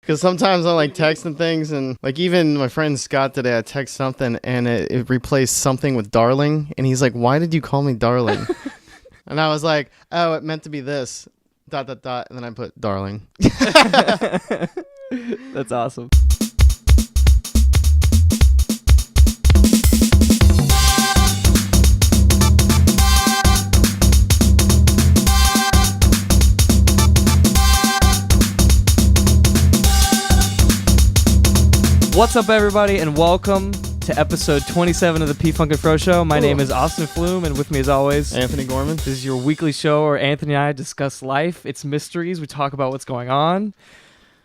Because sometimes I'm like texting things, and like even my friend Scott today, I text something and it replaced something with darling, and he's like, "Why did you call me darling?" And I was like, "Oh, it meant to be this." ... And then I put darling. That's awesome. What's up, everybody, and welcome to episode 27 of the P-Funk and Fro Show. My name is Austin Flume, and with me as always, Anthony Gorman. This is your weekly show where Anthony and I discuss life, its mysteries, we talk about what's going on,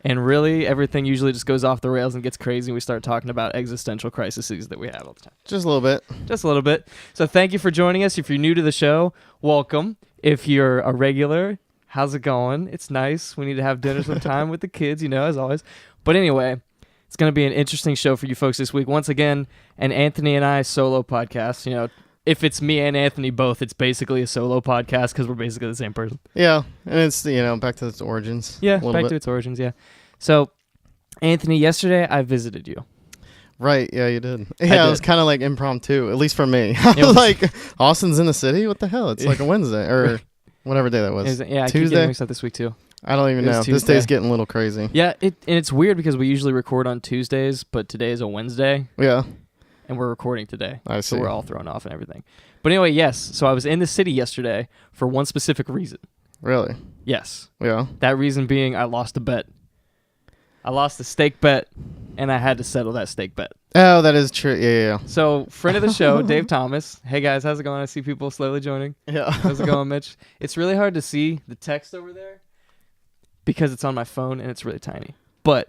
and really everything usually just goes off the rails and gets crazy, and we start talking about existential crises that we have all the time. Just a little bit. Just a little bit. So thank you for joining us. If you're new to the show, welcome. If you're a regular, how's it going? It's nice. We need to have dinner sometime with the kids, as always. But anyway, it's going to be an interesting show for you folks this week. Once again, an Anthony and I solo podcast. If it's me and Anthony both, it's basically a solo podcast because we're basically the same person. Yeah, and it's, back to its origins. Yeah, back to its origins, yeah. So, Anthony, yesterday I visited you. Right, yeah, you did. Yeah, it was kind of like impromptu, at least for me. I was like, Austin's in the city? What the hell? It's like a Wednesday, or whatever day that was. Yeah, I keep Tuesday? getting mixed up this week, too. I don't even know. This day's getting a little crazy. Yeah, and it's weird because we usually record on Tuesdays, but today is a Wednesday. Yeah. And we're recording today. I see. So we're all thrown off and everything. But anyway, yes. So I was in the city yesterday for one specific reason. Really? Yes. Yeah. That reason being I lost a bet. I lost a stake bet, and I had to settle that stake bet. Oh, that is true. Yeah. So, friend of the show, Dave Thomas. Hey, guys, how's it going? I see people slowly joining. Yeah. How's it going, Mitch? It's really hard to see the text over there because it's on my phone, and it's really tiny. But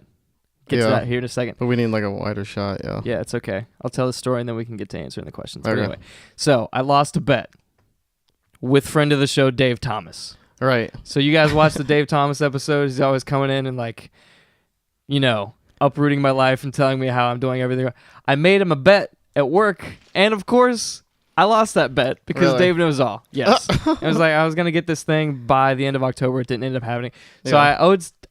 get to that here in a second. But we need like a wider shot, yeah. Yeah, it's okay. I'll tell the story, and then we can get to answering the questions. Okay. But anyway, so I lost a bet with friend of the show, Dave Thomas. Right. So you guys watch the Dave Thomas episodes. He's always coming in and uprooting my life and telling me how I'm doing everything. I made him a bet at work, and of course, I lost that bet because Really? Dave knows all. Yes. It was like I was going to get this thing by the end of October. It didn't end up happening. So Yeah.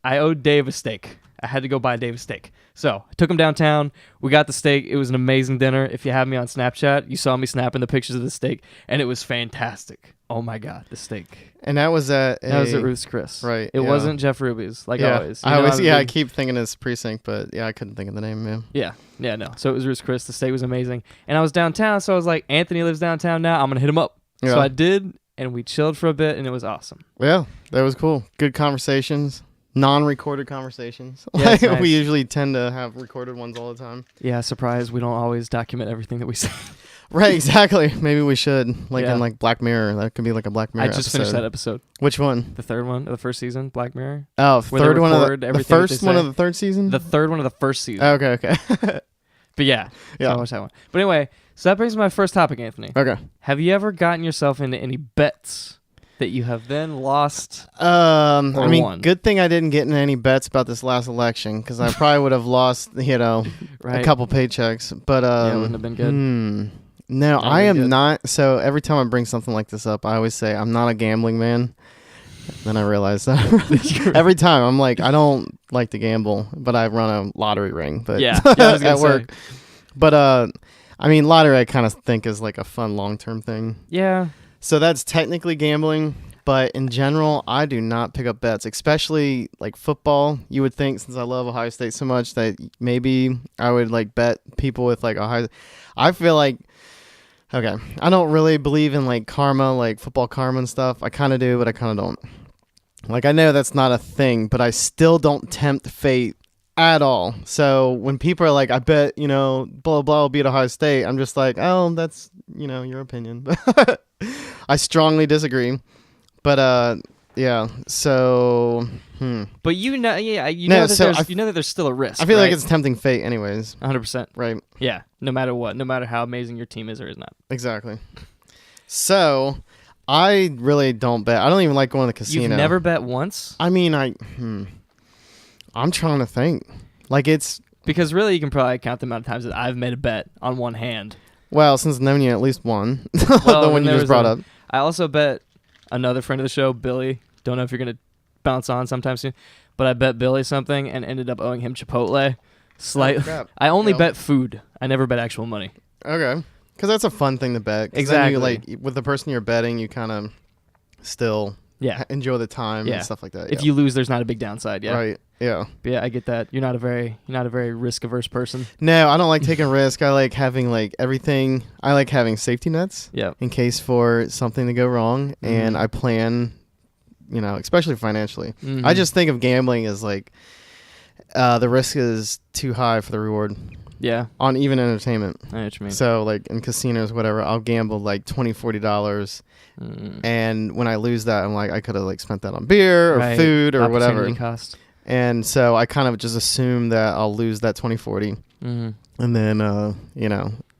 I owed Dave a steak. I had to go buy Dave a steak. So I took him downtown. We got the steak. It was an amazing dinner. If you have me on Snapchat, you saw me snapping the pictures of the steak, and it was fantastic. Oh my God, the steak. And that was at Ruth's Chris. Right. It wasn't Jeff Ruby's, always. I keep thinking it's Precinct, but I couldn't think of the name, man. Yeah, no. So it was Ruth's Chris. The steak was amazing. And I was downtown, so I was like, Anthony lives downtown now. I'm going to hit him up. Yeah. So I did, and we chilled for a bit, and it was awesome. Yeah, that was cool. Good conversations. Non-recorded conversations. Yeah, nice. We usually tend to have recorded ones all the time. Yeah, surprise. We don't always document everything that we say. Right, exactly. Maybe we should. Yeah. In Black Mirror. That could be like a Black Mirror I just finished that episode. Which one? The third one of the first season, Black Mirror. Oh, third one of the first one of the third season? The third one of the first season. Okay. But yeah. So I watched that one. But anyway, so that brings me to my first topic, Anthony. Okay. Have you ever gotten yourself into any bets that you have then lost? won? Good thing I didn't get in any bets about this last election because I probably would have lost, right. a couple paychecks. But it wouldn't have been good. No, I am not. So every time I bring something like this up, I always say I'm not a gambling man. Then I realize that every time I'm like, I don't like to gamble, but I run a lottery ring. But I was gonna at work. But lottery I kind of think is like a fun long-term thing. Yeah. So that's technically gambling, but in general, I do not pick up bets, especially like football. You would think, since I love Ohio State so much, that maybe I would like bet people with like Ohio. I feel like, okay, I don't really believe in like karma, like football karma and stuff. I kind of do, but I kind of don't. Like, I know that's not a thing, but I still don't tempt fate at all. So when people are like, I bet, blah, blah, will beat Ohio State, I'm just like, oh, that's, your opinion. I strongly disagree. But, yeah, so, But you know that there's still a risk. I feel like it's tempting fate anyways. 100%. Right. Yeah, no matter what, no matter how amazing your team is or is not. Exactly. So, I really don't bet. I don't even like going to the casino. You've never bet once? I mean, I'm trying to think. Like, it's... Because really, you can probably count the amount of times that I've made a bet on one hand. Well, since I've known you, at least one. Well, the one you just brought up. I also bet another friend of the show, Billy. Don't know if you're going to bounce on sometime soon. But I bet Billy something and ended up owing him Chipotle. crap. I only bet food. I never bet actual money. Okay. Because that's a fun thing to bet. Exactly. Then you, with the person you're betting, you kind of still enjoy the time and stuff like that. If you lose, there's not a big downside. Yeah. Right. Yeah. But yeah, I get that. You're not a very risk averse person. No, I don't like taking risk. I like having like everything. I like having safety nets. Yeah. In case for something to go wrong, and I plan, especially financially. Mm-hmm. I just think of gambling as like the risk is too high for the reward. Yeah. On even entertainment. I know what you mean. So like in casinos, whatever, I'll gamble like $20, $40. And when I lose that, I'm like, I could have like spent that on beer or food or whatever. Opportunity cost. And so I kind of just assume that I'll lose that 20, 40. And then,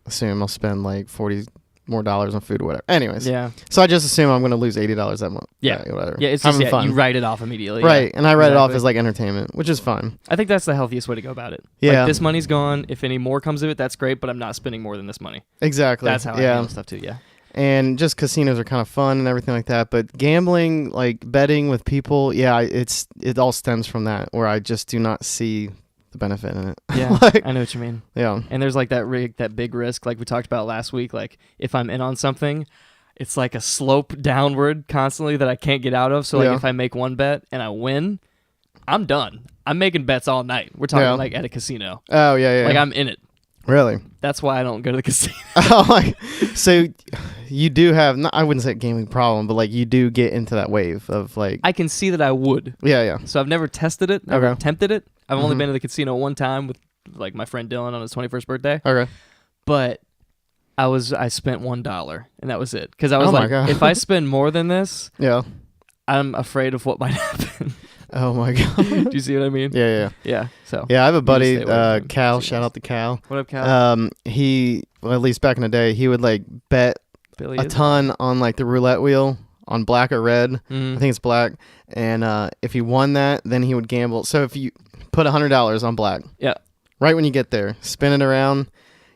assume I'll spend like $40 more on food or whatever. Anyways. Yeah. So I just assume I'm going to lose $80 that month. Yeah. Whatever. Yeah. It's just, fun. You write it off immediately. Right. Yeah. And I write it off as like entertainment, which is fine. I think that's the healthiest way to go about it. Yeah. Like, this money's gone. If any more comes of it, that's great, but I'm not spending more than this money. Exactly. That's how I handle stuff too. Yeah. And just casinos are kind of fun and everything like that. But gambling, like betting with people, it all stems from that, where I just do not see the benefit in it. Yeah, like, I know what you mean. Yeah. And there's like that big risk, like we talked about last week. Like if I'm in on something, it's like a slope downward constantly that I can't get out of. So like if I make one bet and I win, I'm done. I'm making bets all night. We're talking like at a casino. Oh, yeah. Like I'm in it. Really? That's why I don't go to the casino. So you do have, I wouldn't say a gaming problem, but like you do get into that wave of like. I can see that I would. Yeah. So I've never tested it. Never attempted it. I've only been to the casino one time with like my friend Dylan on his 21st birthday. Okay. But I spent $1 and that was it. Because I was like, if I spend more than this, I'm afraid of what might happen. Oh my God. Do you see what I mean? Yeah. So I have a buddy, Cal. Shout out to Cal. What up, Cal? At least back in the day, he would like bet Billy a ton on like the roulette wheel on black or red. I think it's black. And if he won that, then he would gamble. So if you put $100 on black, right when you get there, spin it around,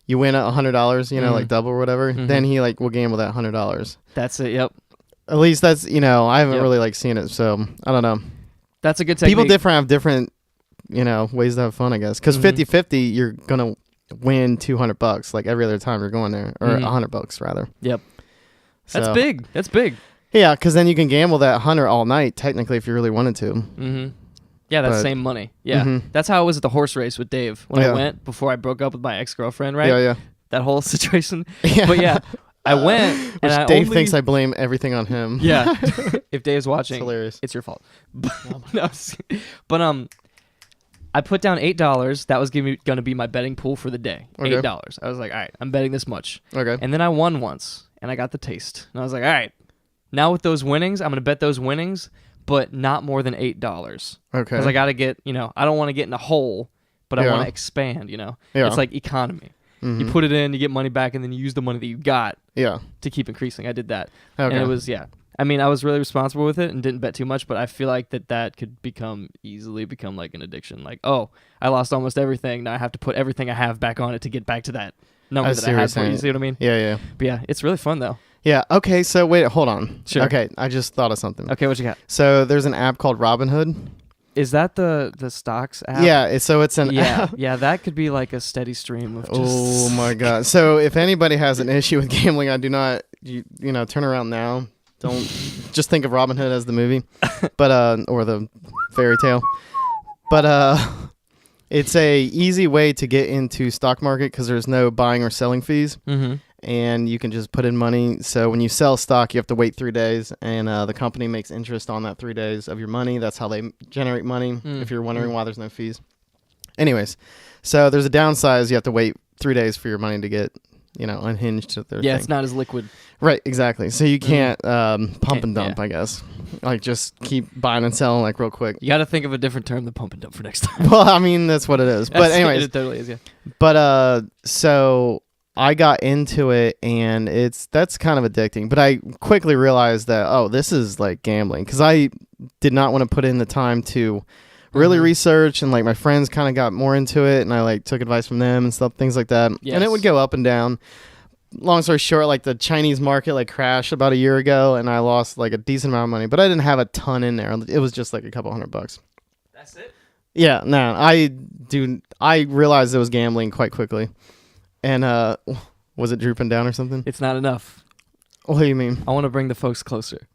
you win $100, like double or whatever. Then he like will gamble that $100. That's it. Yep. At least that's I haven't really like seen it, so I don't know. That's a good technique. People have different ways to have fun, I guess. Because 50-50, you're gonna win $200 like every other time you're going there, or $100 rather. Yep. So, that's big. That's big. Yeah, because then you can gamble that 100 all night, technically, if you really wanted to. Yeah, that's same money. Yeah, that's how it was at the horse race with Dave when I went before I broke up with my ex-girlfriend. Right. Yeah. That whole situation. But yeah. I went, and Dave thinks I blame everything on him. Yeah, if Dave's watching, it's hilarious. It's your fault. But I put down $8. That was going to be my betting pool for the day. $8. I was like, all right, I'm betting this much. Okay. And then I won once, and I got the taste, and I was like, all right, now with those winnings, I'm going to bet those winnings, but not more than $8. Okay. Because I got to get, I don't want to get in a hole, but I want to expand. Yeah. It's like economy. You put it in, you get money back, and then you use the money that you got to keep increasing. I did that. Okay. And it was, I mean, I was really responsible with it and didn't bet too much, but I feel like that could easily become like an addiction. Like, oh, I lost almost everything. Now I have to put everything I have back on it to get back to that number that I had for it. You see what I mean? Yeah. But yeah, it's really fun though. Yeah. Okay. So wait, hold on. Sure. Okay. I just thought of something. Okay. What you got? So there's an app called Robinhood. Is that the stocks app? Yeah, so it's an app. Yeah, that could be like a steady stream of just... Oh my God. So if anybody has an issue with gambling, I do not, turn around now. Don't just think of Robinhood as the movie, but or the fairy tale. But it's a easy way to get into stock market because there's no buying or selling fees. And you can just put in money. So when you sell stock, you have to wait 3 days, and the company makes interest on that 3 days of your money. That's how they generate money, if you're wondering why there's no fees. Anyways, so there's a downside. You have to wait 3 days for your money to get, unhinged to their thing. It's not as liquid. Right, exactly. So you can't pump and dump, I guess. Like, just keep buying and selling, like, real quick. You got to think of a different term than pump and dump for next time. Well, I mean, that's what it is. But anyways. It totally is, yeah. But, so... I got into it, and that's kind of addicting. But I quickly realized that, this is like gambling, because I did not want to put in the time to really research, and like my friends kind of got more into it, and I like took advice from them and stuff, things like that. Yes. And it would go up and down. long story short, like the Chinese market like crashed about a year ago, and I lost like a decent amount of money, but I didn't have a ton in there. It was just like a couple $100. That's it. Yeah, no, I realized it was gambling quite quickly, and was it drooping down or something? It's not enough. What do you mean? I want to bring the folks closer.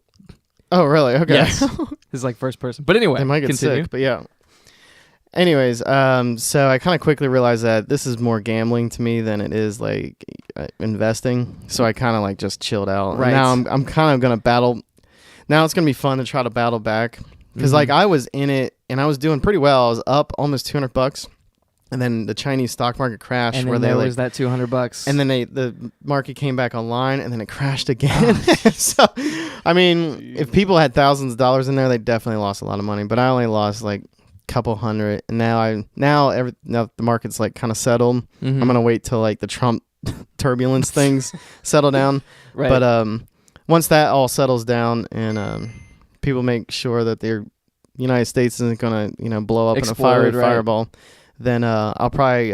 Oh, really? Okay. Yes. This is like first person, but anyway, They might get continue. sick, but yeah. Anyways, so I kind of quickly realized that this is more gambling to me than it is like investing. So I kind of like just chilled out. Right. And now I'm kind of gonna battle. Now it's gonna be fun to try to battle back because like I was in it and I was doing pretty well. I was up almost $200, and then the Chinese stock market crashed. And where then they there was that $200. and then the market came back online, and then it crashed again. So, I mean, if people had thousands of dollars in there, they definitely lost a lot of money. But I only lost like couple hundred, and now the market's like kind of settled. I'm gonna wait till like the Trump turbulence things settle down. Right. But once that all settles down and people make sure that the United States isn't gonna blow up Explode, in a fireball, then I'll probably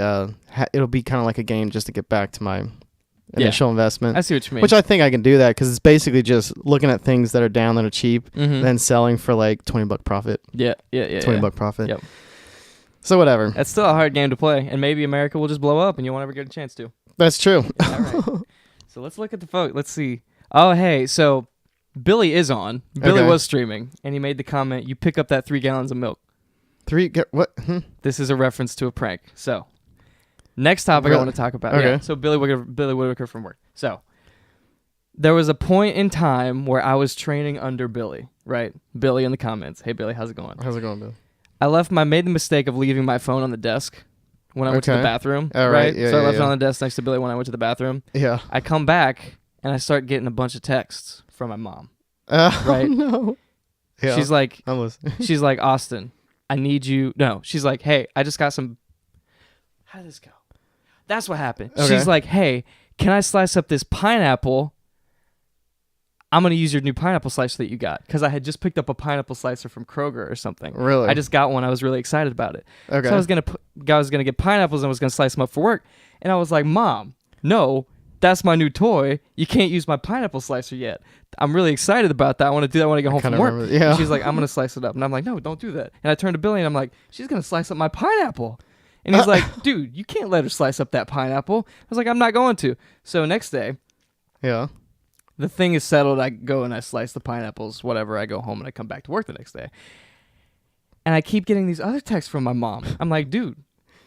it'll be kind of like a game just to get back to my initial investment. I see what you mean. Which I think I can do that because it's basically just looking at things that are down that are cheap, Mhm. then selling for like $20 profit. Yeah. $20 profit. Yep. So whatever. That's still a hard game to play, and maybe America will just blow up, and you won't ever get a chance to. That's true. All right. So let's look at the folk. Let's see. Oh, hey. So Billy is on. Billy Okay. was streaming, and he made the comment, "You pick up that 3 gallons of milk." What? This is a reference to a prank. So next topic I Really? want to talk about. Okay. Yeah. So Billy Whitaker from work. So there was a point in time where I was training under Billy, right? Billy in the comments. Hey, Billy, how's it going? How's it going, Bill? I made the mistake of leaving my phone on the desk when I went to the Okay. bathroom. All right? right. Yeah, So I yeah, left it yeah. on the desk next to Billy when I went to the bathroom. Yeah. I come back and I start getting a bunch of texts from my mom. Right. Right. No. Yeah. She's like, I'm listening. she's like, Austin, I need you. No, she's like, hey, I just got some. How did this go? That's what happened. Okay. She's like, hey, can I slice up this pineapple? I'm going to use your new pineapple slicer that you got. Because I had just picked up a pineapple slicer from Kroger or something. Really? I just got one. I was really excited about it. Okay. So I was gonna get pineapples and I was gonna slice them up for work. And I was like, Mom, no, that's my new toy. You can't use my pineapple slicer yet. I'm really excited about that. I want to do that when I get home from kinda work. remember- yeah. And she's like, I'm gonna slice it up. And I'm like, no, don't do that. And I turned to Billy and I'm like, she's gonna slice up my pineapple. And he's like, dude, you can't let her slice up that pineapple. I was like, I'm not going to. So next day, Yeah. the thing is settled. I go and I slice the pineapples, whatever. I go home and I come back to work the next day. And I keep getting these other texts from my mom. I'm like, dude,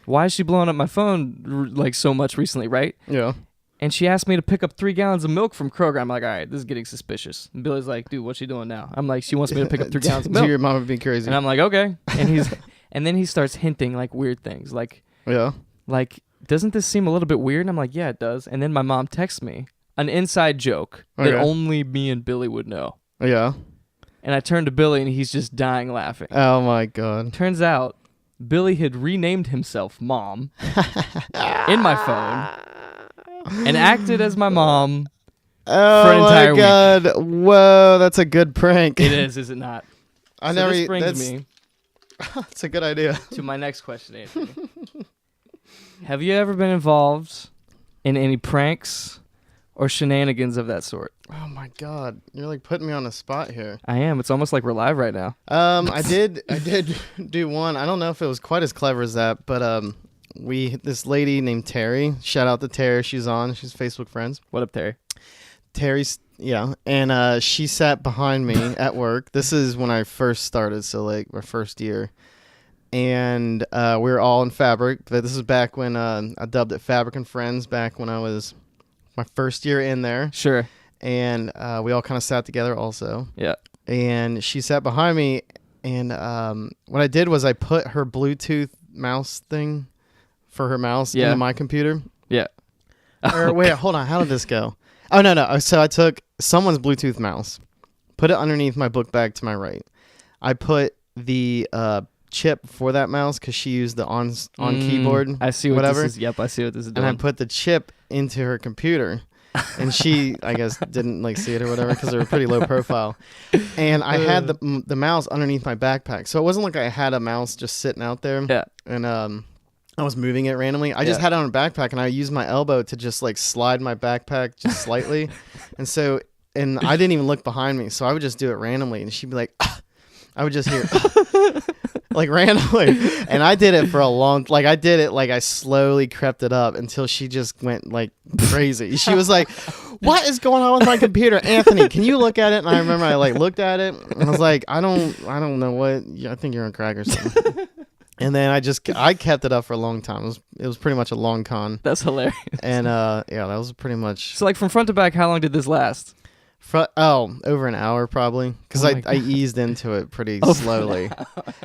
why is she blowing up my phone like so much recently, right? Yeah. And she asked me to pick up 3 gallons of milk from Kroger. I'm like, all right, this is getting suspicious. And Billy's like, dude, what's she doing now? I'm like, she wants me to pick up 3 gallons of So milk. your mom would be crazy. And I'm like, okay. And then he starts hinting like weird things, like, doesn't this seem a little bit weird? And I'm like, yeah, it does. And then my mom texts me an inside joke that Okay. only me and Billy would know. Yeah. And I turn to Billy and he's just dying laughing. Oh my God. Turns out Billy had renamed himself Mom in my phone and acted as my mom. Oh For an entire my week. God. Whoa, that's a good prank. It is it not? I So never. this brings That's, me that's a good idea. to my next question, Anthony. Have you ever been involved in any pranks or shenanigans of that sort? Oh my God, you're like putting me on the spot here. I am. It's almost like we're live right now. I did do one. I don't know if it was quite as clever as that, but this lady named Terry. Shout out to Terry. She's Facebook friends. What up, Terry? Terry's and she sat behind me at work. This is when I first started, so like my first year. And we were all in fabric. But this is back when I dubbed it Fabric and Friends, back when I was my first year in there. Sure. And we all kind of sat together also. Yeah. And she sat behind me, and what I did was I put her Bluetooth mouse thing for her mouse into my computer. Yeah. Or wait, hold on. How did this go? Oh, no. So I took someone's Bluetooth mouse, put it underneath my book bag to my right. I put the chip for that mouse because she used the on keyboard. I see what whatever. this is. Yep, I see what this is doing. And I put the chip into her computer. And she, I guess, didn't like see it or whatever because they were pretty low profile. And I had the mouse underneath my backpack, so it wasn't like I had a mouse just sitting out there. Yeah. And I was moving it randomly. I just had it on a backpack, and I used my elbow to just like slide my backpack just slightly. And I didn't even look behind me, so I would just do it randomly, and she'd be like, ah. I would just hear like randomly. And I did it for a long, like I did it, like I slowly crept it up until she just went like crazy. She was like, what is going on with my computer? Anthony, can you look at it? And I remember I like looked at it and I was like, I don't know what, I think you're on crack or something. And then I kept it up for a long time. It was pretty much a long con. That's hilarious. And yeah, that was pretty much. So like from front to back, how long did this last? Over an hour probably, because I eased into it pretty slowly,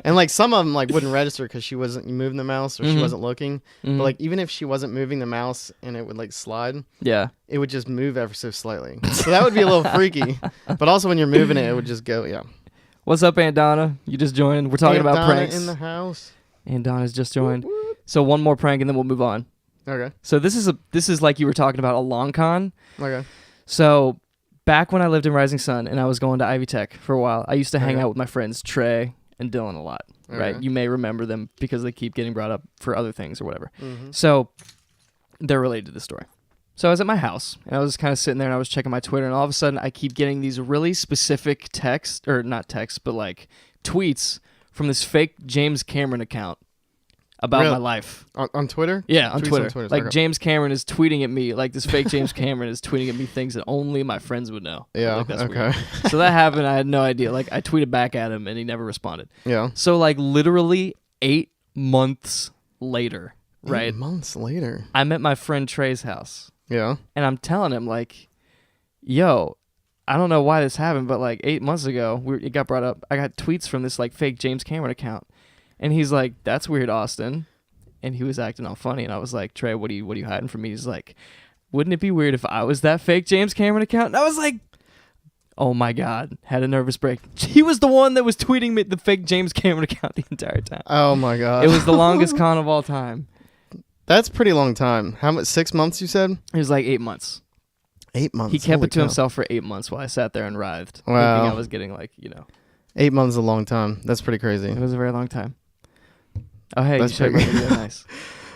and like some of them like wouldn't register because she wasn't moving the mouse or she wasn't looking. But like even if she wasn't moving the mouse and it would like slide, it would just move ever so slightly. So that would be a little freaky. But also when you're moving it would just go. Yeah. What's up, Aunt Donna? You just joined. We're talking about pranks. In the house. Aunt Donna's just joined. Whoop, whoop. So one more prank and then we'll move on. Okay. So this is like you were talking about, a long con. Okay. So back when I lived in Rising Sun and I was going to Ivy Tech for a while, I used to hang out with my friends Trey and Dylan a lot, right? You may remember them because they keep getting brought up for other things or whatever. So they're related to this story. So I was at my house and I was kind of sitting there and I was checking my Twitter, and all of a sudden I keep getting these really specific text, or not text, but like tweets from this fake James Cameron account about my life. On Twitter? Yeah, on Twitter. Like James Cameron is tweeting at me, like this fake James Cameron is tweeting at me things that only my friends would know. Yeah, like, that's okay. Weird. So that happened. I had no idea. Like I tweeted back at him and he never responded. Yeah. So like literally 8 months later, 8 months later. I'm at my friend Trey's house. Yeah. And I'm telling him like, yo, I don't know why this happened, but like 8 months ago, it got brought up. I got tweets from this like fake James Cameron account. And he's like, that's weird, Austin. And he was acting all funny. And I was like, Trey, what are you hiding from me? He's like, wouldn't it be weird if I was that fake James Cameron account? And I was like, oh my God, had a nervous break. He was the one that was tweeting me the fake James Cameron account the entire time. Oh my God. It was the longest con of all time. That's a pretty long time. How much? 6 months you said? It was like 8 months. 8 months. He kept it to himself for 8 months while I sat there and writhed. Wow. Thinking I was getting like, 8 months is a long time. That's pretty crazy. It was a very long time. Oh, hey, that's you showed me. Nice.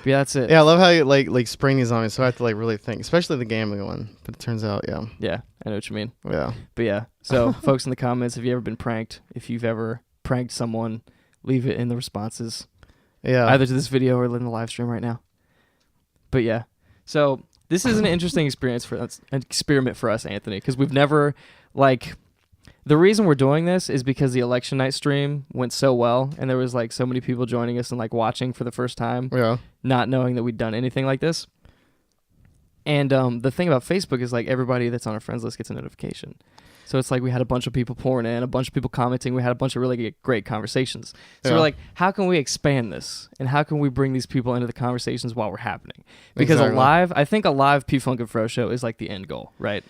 But yeah, that's it. Yeah, I love how you like spring these on me, so I have to like really think, especially the gambling one. But it turns out, yeah. Yeah, I know what you mean. Yeah. But yeah, so folks in the comments, have you ever been pranked? If you've ever pranked someone, leave it in the responses. Yeah. Either to this video or in the live stream right now. But yeah, so this is an interesting experiment for us, Anthony, because we've never like. The reason we're doing this is because the election night stream went so well, and there was like so many people joining us and like watching for the first time, not knowing that we'd done anything like this. And the thing about Facebook is like everybody that's on our friends list gets a notification. So it's like we had a bunch of people pouring in, a bunch of people commenting. We had a bunch of really great conversations. So we're like, how can we expand this? And how can we bring these people into the conversations while we're happening? Because I think a live P-Funk and Fro Show is like the end goal, right?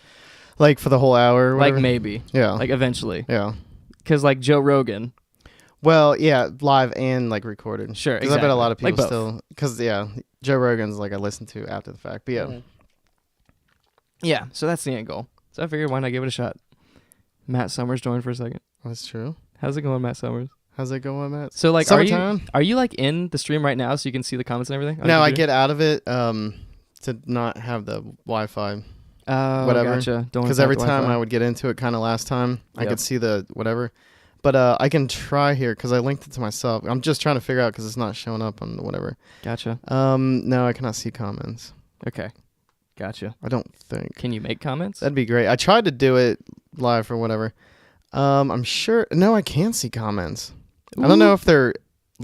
Like for the whole hour or whatever? Like maybe. Yeah. Like eventually. Yeah. Because like Joe Rogan. Well, yeah, live and like recorded. Sure, Because I bet a lot of people like still... Because, yeah, Joe Rogan's like I listen to after the fact. But yeah. Mm-hmm. Yeah, so that's the end goal. So I figured why not give it a shot. Matt Summers joined for a second. That's true. How's it going, Matt Summers? How's it going, Matt? So like, are you like in the stream right now so you can see the comments and everything? No, I get out of it to not have the Wi-Fi. Whatever. Gotcha. Because every time I would get into it, kind of last time, I could see the whatever. But I can try here because I linked it to myself. I'm just trying to figure out because it's not showing up on whatever. Gotcha. No, I cannot see comments. Okay. Gotcha. I don't think. Can you make comments? That'd be great. I tried to do it live or whatever. I'm sure. No, I can't see comments. Ooh. I don't know if they're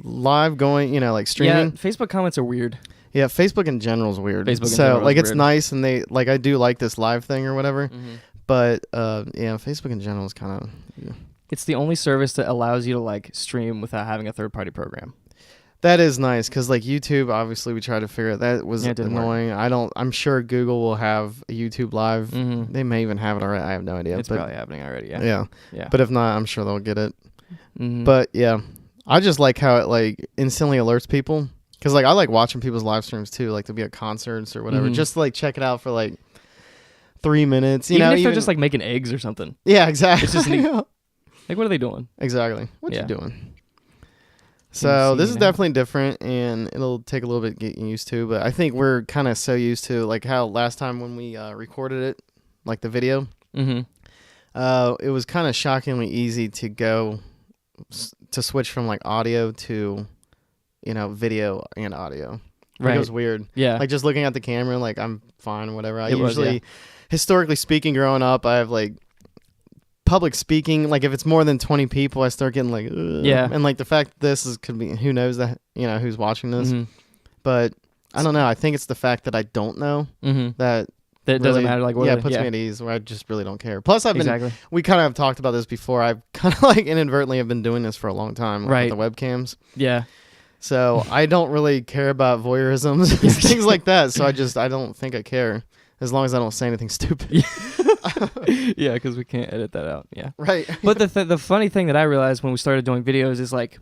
live going, like streaming. Yeah, Facebook comments are weird. Yeah, Facebook in general is weird. So like it's nice and they like I do like this live thing or whatever. Mm-hmm. But yeah, Facebook in general is kind of It's the only service that allows you to like stream without having a third-party program. That is nice because like YouTube, obviously we tried to figure it. That was annoying. I'm sure Google will have a YouTube Live. Mm-hmm. They may even have it already. I have no idea. It's probably happening already. Yeah. Yeah. But if not, I'm sure they'll get it. Mm-hmm. But yeah, I just like how it like instantly alerts people because like I like watching people's live streams too, like to be at concerts or whatever, just to, like check it out for like 3 minutes. Even if they're just like making eggs or something. Yeah, exactly. It's just neat. Like what are they doing? Exactly. What you doing? So this is now. definitely different, and it'll take a little bit getting used to. But I think we're kind of so used to like how last time when we recorded it, like the video, Mm-hmm. it was kind of shockingly easy to go to switch from like audio to, video and audio. Like, Right. it was weird. Yeah. Like just looking at the camera, like I'm fine, whatever. I It was, usually, historically speaking, growing up, I have like public speaking. Like if it's more than 20 people, I start getting like, ugh. Yeah. And like the fact that this is could be who knows that who's watching this, Mm-hmm. but I don't know. I think it's the fact that I don't know Mm-hmm. that. That it doesn't really- matter. Like what? Yeah, it puts me at ease where I just really don't care. Plus, exactly. we kind of have talked about this before. I've kind of like inadvertently have been doing this for a long time, like, Right. with the webcams. Yeah. So I don't really care about voyeurisms and things like that. So I don't think I care as long as I don't say anything stupid. Yeah, because we can't edit that out. Yeah. Right. But the funny thing that I realized when we started doing videos is like,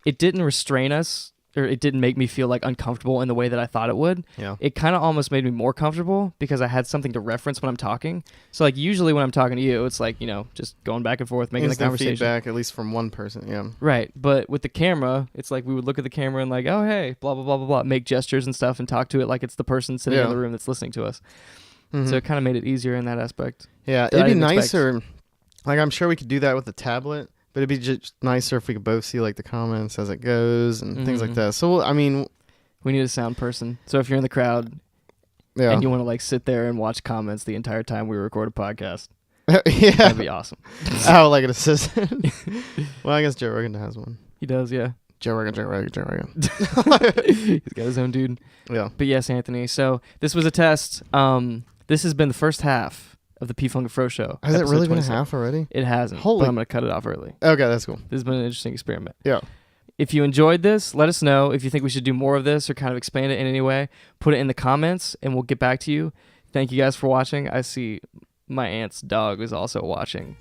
it didn't restrain us, or it didn't make me feel like uncomfortable in the way that I thought it would. Yeah. It kind of almost made me more comfortable because I had something to reference when I'm talking. So like usually when I'm talking to you, it's like, just going back and forth, making the Instant conversation. feedback, at least from one person. Yeah. Right. But with the camera, it's like we would look at the camera and like, oh, hey, blah, blah, blah, blah, blah, make gestures and stuff and talk to it like it's the person sitting in Yeah. the room that's listening to us. Mhm. So it kind of made it easier in that aspect. Yeah, that I it'd be didn't expect. nicer. Like I'm sure we could do that with the tablet, but it'd be just nicer if we could both see like the comments as it goes and things like Mhm. that. So I mean, We need a sound person. So if you're in the crowd yeah, and you want to like sit there and watch comments the entire time we record a podcast, yeah. that'd be awesome. Oh, like an assistant. Well, I guess Joe Rogan has one. He does, yeah. Joe Rogan. He's got his own dude. Yeah. But yes, Anthony. So this was a test. This has been the first half of the P-Funk and Fro Show. Has it episode really been a 27. half already? It hasn't. Holy- But I'm going to cut it off early. Okay, that's cool. This has been an interesting experiment. Yeah. If you enjoyed this, let us know. If you think we should do more of this or kind of expand it in any way, put it in the comments and we'll get back to you. Thank you guys for watching. I see my aunt's dog is also watching.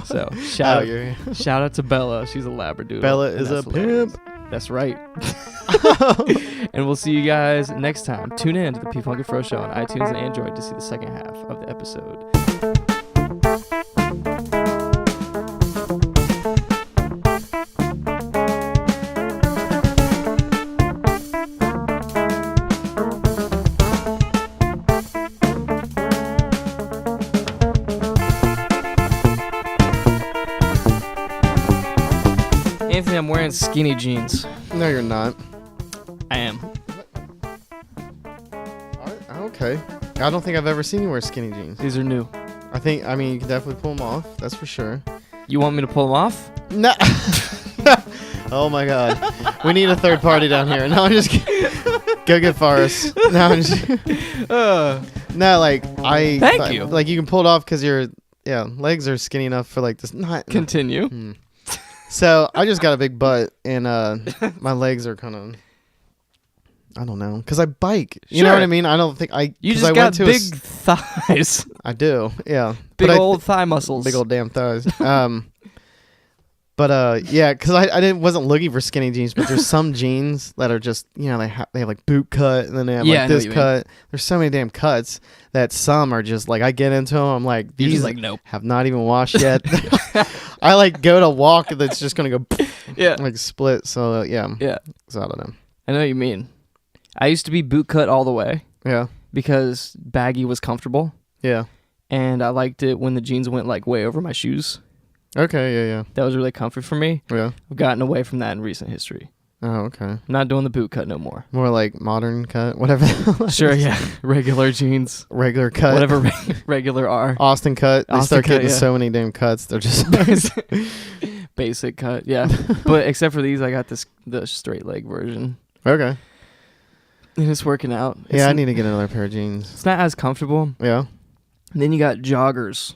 So shout out to Bella. She's a Labradoodle. Bella and is a that's hilarious. pimp. That's right. And we'll see you guys next time. Tune in to the P-Funk and Fro Show on iTunes and Android to see the second half of the episode. Anthony, I'm wearing skinny jeans. No, you're not. I am. Okay. I don't think I've ever seen you wear skinny jeans. These are new. I mean, you can definitely pull them off. That's for sure. You want me to pull them off? No. Oh my God. We need a third party down here. No, I'm just kidding. Go get Forrest. No, I'm just. No, like Thank you. Like you can pull it off because your legs are skinny enough for like this. Not. Continue. Hmm. So I just got a big butt and my legs are kind of. I don't know, because I bike. You know Sure. what I mean? I don't think I. You 'cause just I got went to big thighs. I do, yeah. Big But old thigh muscles. big old damn thighs. Yeah, because I wasn't looking for skinny jeans, but there's some jeans that are just they have like boot cut, and then they have Yeah, I like know this what you cut. There's so many damn cuts that some are just like I get into them. I'm like You're these just like, nope. have not even washed yet. I like go to walk that's just gonna go Yeah. like split. So yeah, Yeah. so I don't know. I know what you mean. I used to be boot cut all the way Yeah, because baggy was comfortable. yeah. And I liked it when the jeans went like way over my shoes. Okay, yeah. That was really comfy for me. Yeah. I've gotten away from that in recent history. Oh, okay. I'm not doing the boot cut no more. More like modern cut, whatever. Sure, yeah. Regular jeans. Regular cut. Whatever regular are. Austin cut. They Austin start cut, getting yeah. so many damn cuts. They're just Basic cut, yeah. But except for these, I got the straight leg version. okay. And it's working out. Yeah, I need to get another pair of jeans. It's not as comfortable. Yeah. And then you got joggers.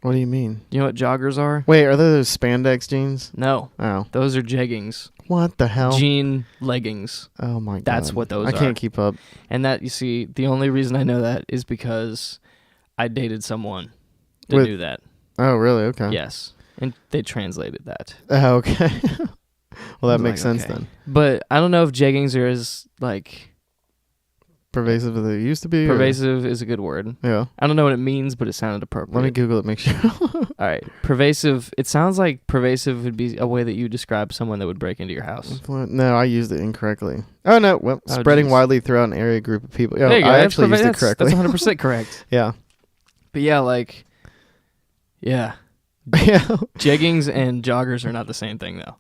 What do you mean? You know what joggers are? Wait, are those spandex jeans? No. Oh. Those are jeggings. What the hell? Jean leggings. Oh my god. That's what those I are. can't keep up. And that, you see, the only reason I know that is because I dated someone that With- knew that. Oh, really? Okay. Yes. And they translated that. Oh, okay. Well, that I'm makes like, sense okay. then. But I don't know if jeggings are as, like, pervasive as it used to be? Pervasive is a good word. Yeah. I don't know what it means, but it sounded appropriate. Let me Google it, make sure. All right. Pervasive. It sounds like pervasive would be a way that you describe someone that would break into your house. No, I used it incorrectly. Oh, no. Well, spreading widely throughout an area group of people. There you go. I actually used it correctly. That's 100% correct. Yeah. But yeah, like, yeah. Yeah. Jeggings and joggers are not the same thing, though.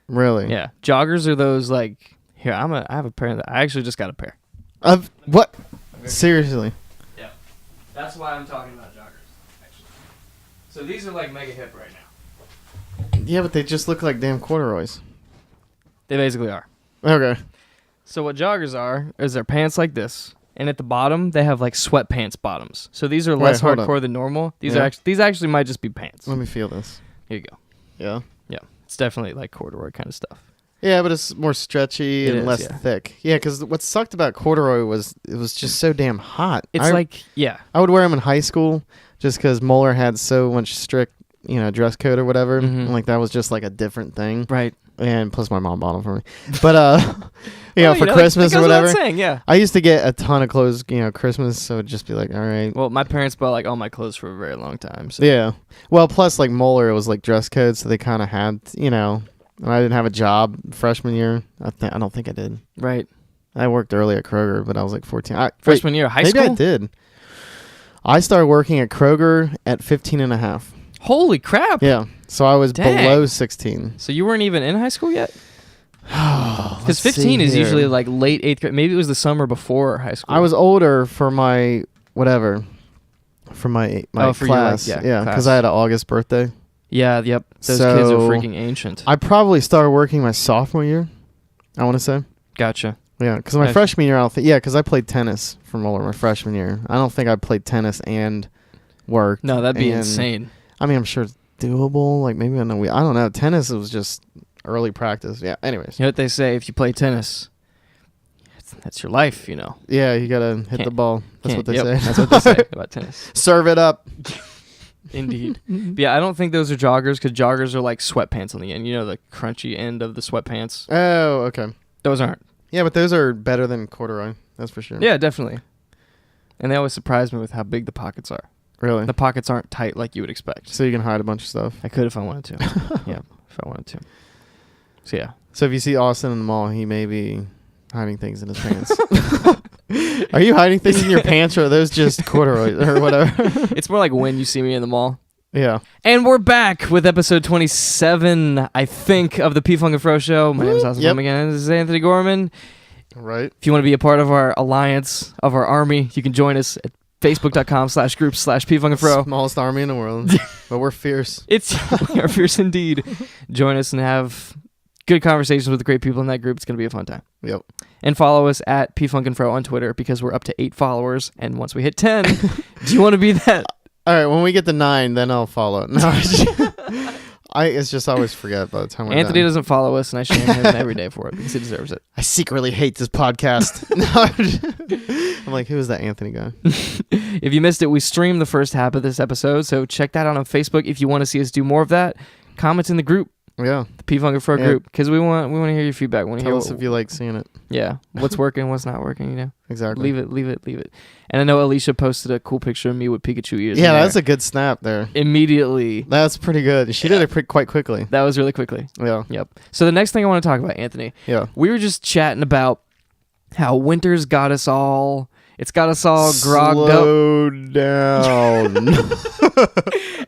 Really? Yeah. Joggers are those, like, here, I have a pair. I actually just got a pair. Of what? Seriously? Yeah. That's why I'm talking about joggers, actually. So these are, like, mega hip right now. Yeah, but they just look like damn corduroys. They basically are. Okay. So what joggers are is they're pants like this, and at the bottom they have like sweatpants bottoms. So these are less hold hardcore than normal. These actually might just be pants. Let me feel this. Here you go. Yeah. Yeah, it's definitely like corduroy kind of stuff. Yeah, but it's more stretchy and less thick. Yeah, because what sucked about corduroy was it was just so damn hot. It's I would wear them in high school just because Moeller had so much strict, dress code or whatever. Mm-hmm. And, like that was just like a different thing. Right. And plus my mom bought them for me. But, for Christmas or whatever. Saying, yeah. I used to get a ton of clothes, Christmas, so it'd just be like, all right. Well, my parents bought like all my clothes for a very long time. So. Yeah. Well, plus like Moeller, it was like dress code, so they kind of had, and I didn't have a job freshman year. I don't think I did. Right. I worked early at Kroger, but I was like 14. Freshman year of high school? Maybe I did. I started working at Kroger at 15 and a half. Holy crap. Yeah. So I was below 16. So you weren't even in high school yet? Because 15 is usually like late 8th grade. Maybe it was the summer before high school. I was older for my whatever. For my class. Yeah, because I had an August birthday. Yeah, yep. Those kids are freaking ancient. I probably started working my sophomore year, I want to say. Gotcha. Yeah, because my freshman year, because I played tennis for Moeller my freshman year. I don't think I played tennis and worked. No, that'd be insane. I mean, I'm sure it's doable. Like, maybe I don't know. Tennis, it was just early practice. Yeah, anyways. You know what they say? If you play tennis, that's your life, Yeah, you got to hit the ball. That's what they say. That's what they say about tennis. Serve it up. Indeed. But yeah, I don't think those are joggers because joggers are like sweatpants on the end. The crunchy end of the sweatpants. Oh, okay. Those aren't. Yeah, but those are better than corduroy. That's for sure. Yeah, definitely. And they always surprise me with how big the pockets are. Really? The pockets aren't tight like you would expect. So you can hide a bunch of stuff. I could if I wanted to. Yeah, if I wanted to. So yeah. So if you see Austin in the mall, he may be hiding things in his pants. Are you hiding things in your pants, or are those just corduroys or whatever? It's more like when you see me in the mall. Yeah. And we're back with episode 27, I think, of the P-Funk and Fro Show. My name is Austin again. This is Anthony Gorman. Right. If you want to be a part of our alliance, of our army, you can join us at facebook.com/groups/P-Funk and Fro. Smallest army in the world. But we're fierce. We are fierce indeed. Join us and have good conversations with the great people in that group. It's going to be a fun time. Yep. And follow us at P-Funk and Fro on Twitter because we're up to 8 followers. And once we hit 10, do you want to be that? All right, when we get to 9, then I'll follow it. No, it's just I always forget by the time we're Anthony done. doesn't follow us, and I shame him every day for it because he deserves it. I secretly hate this podcast. I'm like, who is that Anthony guy? If you missed it, we streamed the first half of this episode, so check that out on Facebook. If you want to see us do more of that, comments in the group. Yeah. The P-Funk and Fro group, because we want to hear your feedback. Tell us if you like seeing it. Yeah. What's working, what's not working, Exactly. Leave it. And I know Alicia posted a cool picture of me with Pikachu ears. Yeah, that's a good snap there. Immediately. That's pretty good. She did it quite quickly. That was really quickly. Yeah. Yep. So the next thing I want to talk about, Anthony. Yeah. We were just chatting about how winter's got us all. It's got us all grogged up. Slow down.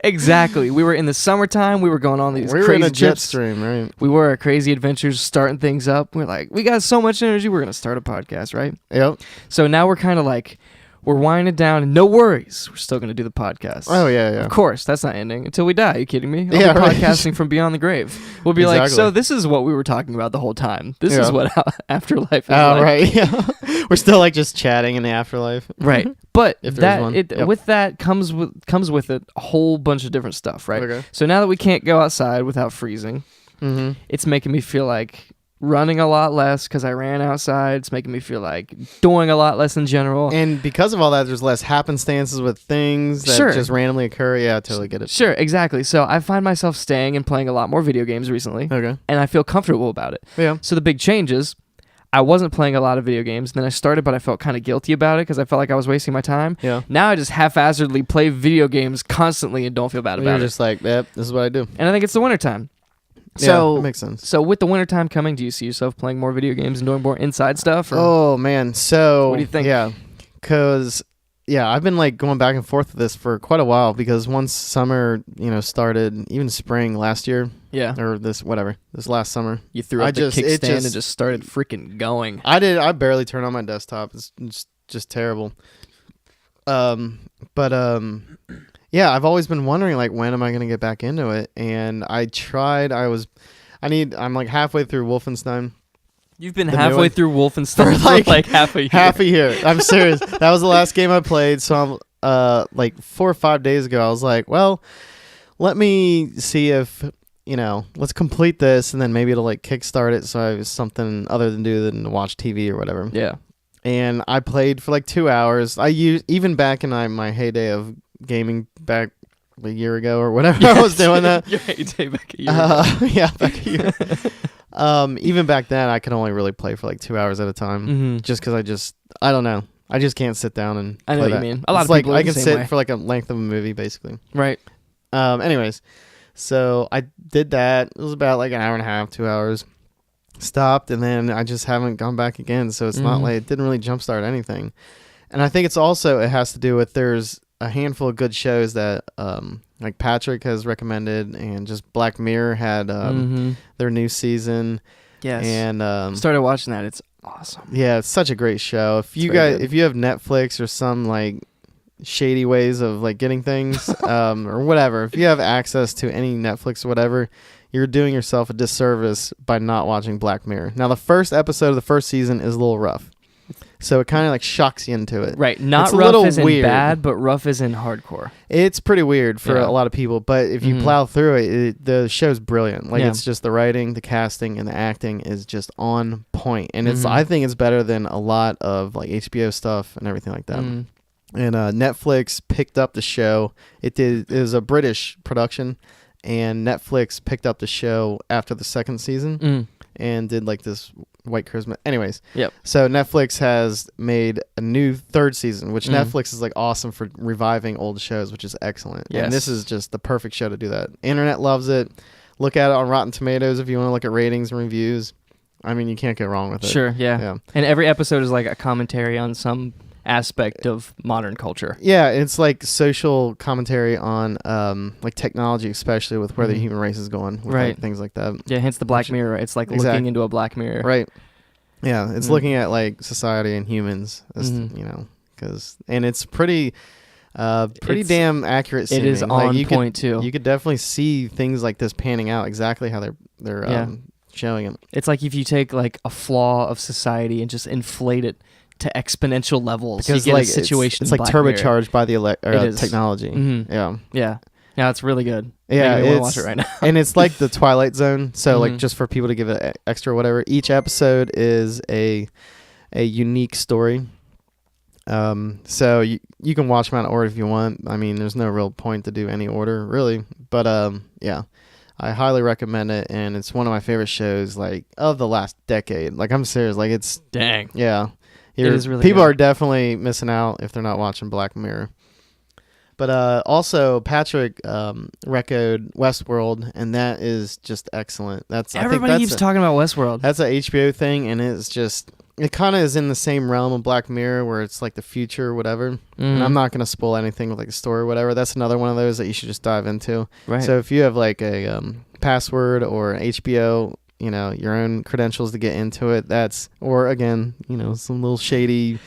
Exactly. We were in the summertime. We were going on these crazy We were in a jet trips. stream, right? We were crazy adventures, starting things up. We're like, we got so much energy. We're going to start a podcast, right? Yep. So now we're kind of like, we're winding down. And no worries. We're still going to do the podcast. Oh, yeah. Of course. That's not ending until we die. Are you kidding me? I'll Yeah, be right. podcasting from beyond the grave. We'll be like, so this is what we were talking about the whole time. This is what afterlife is like. Right. Yeah. We're still like just chatting in the afterlife. Right. But If there's one. with that comes with it a whole bunch of different stuff, right? Okay. So now that we can't go outside without freezing, it's making me feel like running a lot less because I ran outside. It's making me feel like doing a lot less in general. And because of all that, there's less happenstances with things that just randomly occur. Yeah, I totally get it. Sure, exactly. So I find myself staying and playing a lot more video games recently. Okay. And I feel comfortable about it. Yeah. So the big change is I wasn't playing a lot of video games. Then I started, but I felt kind of guilty about it because I felt like I was wasting my time. Yeah. Now I just haphazardly play video games constantly and don't feel bad about You're it. just like, yep, this is what I do. And I think it's the wintertime. Yeah, So that makes sense. So with the wintertime coming, do you see yourself playing more video games and doing more inside stuff? Or? Oh man, so What do you think? Yeah, because I've been like going back and forth with this for quite a while because once summer, started, even spring last year, Yeah. or this last summer, You threw up the it kickstand and just started freaking going. I barely turn on my desktop. It's just terrible. Yeah, I've always been wondering like when am I gonna get back into it, and I tried. I'm like halfway through Wolfenstein. You've been The new halfway one? through Wolfenstein for like like half a year. Half a year. I'm serious. That was the last game I played. So I'm like 4 or 5 days ago. I was like, well, let me see if let's complete this, and then maybe it'll like kickstart it. So I have something other than do than watch TV or whatever. Yeah. And I played for like 2 hours. I used even back in my heyday of gaming back a year ago or whatever. I was doing that. Your heyday back a year ago. Yeah, back a year. Even back then, I could only really play for like 2 hours at a time, Mm-hmm. just because I don't know. I just can't sit down and. I know play what you that. mean. A lot It's of like people are I the can same sit way. for like a length of a movie, basically. Right. Anyways, so I did that. It was about like an hour and a half, 2 hours. Stopped, and then I just haven't gone back again. So it's not like it didn't really jumpstart anything. And I think it has to do with there's a handful of good shows that like Patrick has recommended, and just Black Mirror had their new season. Yes. And started watching that. It's awesome. yeah, it's such a great show. If you have Netflix or some like shady ways of like getting things or whatever, if you have access to any Netflix or whatever, you're doing yourself a disservice by not watching Black Mirror. Now the first episode of the first season is a little rough, so it kind of like shocks you into it. Right. Not It's a rough little as in weird. bad, but rough as in hardcore. It's pretty weird for Yeah. a lot of people, but if you Mhm. plow through it, the show's brilliant. Like Yeah. it's just the writing, the casting, and the acting is just on point. And Mhm. I think it's better than a lot of like HBO stuff and everything like that. Mm. And Netflix picked up the show. It was a British production, and Netflix picked up the show after the second season Mm. and did like this white charisma. Anyways, Yep. so Netflix has made a new third season, which Mm. Netflix is like awesome for reviving old shows, which is excellent. Yes. And this is just the perfect show to do that. Internet loves it. Look at it on Rotten Tomatoes if you want to look at ratings and reviews. I mean, you can't go wrong with it. Sure. Yeah. Yeah. And every episode is like a commentary on some aspect of modern culture. Yeah, it's like social commentary on like technology, especially with where the Mhm. human race is going, with Right. like, things like that. Yeah. Hence the Black Mirror. It's like looking into a Black mirror. Right. Yeah, it's Mm. looking at like society and humans, as, Mhm. and it's pretty It's- damn accurate. It is seeming. Like, on you point too. You could definitely see things like this panning out exactly how they're Yeah. showing it. It's like if you take like a flaw of society and just inflate it to exponential levels. Because you get like a situation. it's in like Black Mirror. turbocharged by the It is. technology. Mhm. Yeah. Yeah. Yeah, it's really good. Yeah, Making me wanna it's watch it right now. and it's like the Twilight Zone. So like Mhm. just for people to give it extra whatever. Each episode is a unique story. So you can watch them out of order if you want. I mean, there's no real point to do any order really, but yeah, I highly recommend it, and it's one of my favorite shows like of the last decade. Like I'm serious, like it's Dang. yeah. It is really people good. are definitely missing out if they're not watching Black Mirror. But also Patrick recorded Westworld, and that is just excellent. Everybody keeps talking about Westworld. That's a HBO thing, and it's just it kind of is in the same realm of Black Mirror, where it's like the future or whatever. And I'm not gonna spoil anything with like the story or whatever. That's another one of those that you should just dive into. Right. So if you have like a password or an HBO, your own credentials to get into it, or again, some little shady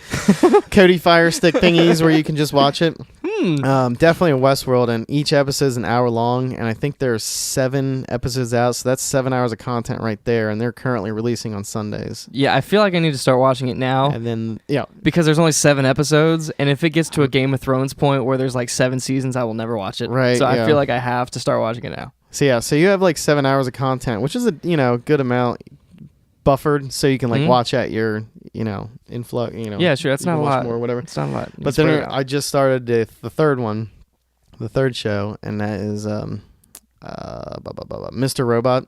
Cody Fire Stick thingies where you can just watch it. Definitely a Westworld, and each episode is an hour long, and I think there's 7 episodes out, so that's 7 hours of content right there, and they're currently releasing on Sundays. Yeah, I feel like I need to start watching it now. And then, yeah. Because there's only 7 episodes, and if it gets to a Game of Thrones point where there's like 7 seasons, I will never watch it. Right, So I yeah. feel like I have to start watching it now. So you have like 7 hours of content, which is a good amount buffered, so you can like Mhm. watch at your influx. Yeah, sure. That's you not can a watch lot. more or whatever. It's not a lot. But then I just started the third one, the third show, and that is Mr. Robot.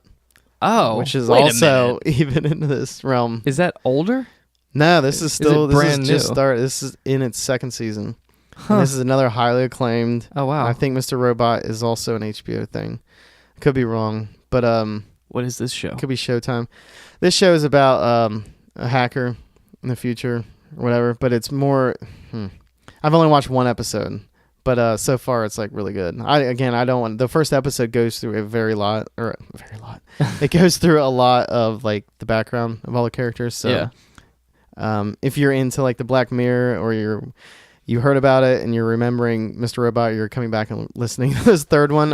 Oh, which is wait a also minute. even into this realm. Is that older? No, this is still brand this is just new? start. This is in its second season. Huh. And this is another highly acclaimed. Oh wow. I think Mr. Robot is also an HBO thing. Could be wrong, but What is this show? could be Showtime. This show is about a hacker in the future or whatever, but it's more. I've only watched one episode, but so far it's like really good. I don't want. The first episode goes through a very lot. It goes through a lot of like the background of all the characters. So, if you're into like the Black Mirror or you heard about it and you're remembering Mr. Robot, you're coming back and listening to this third one.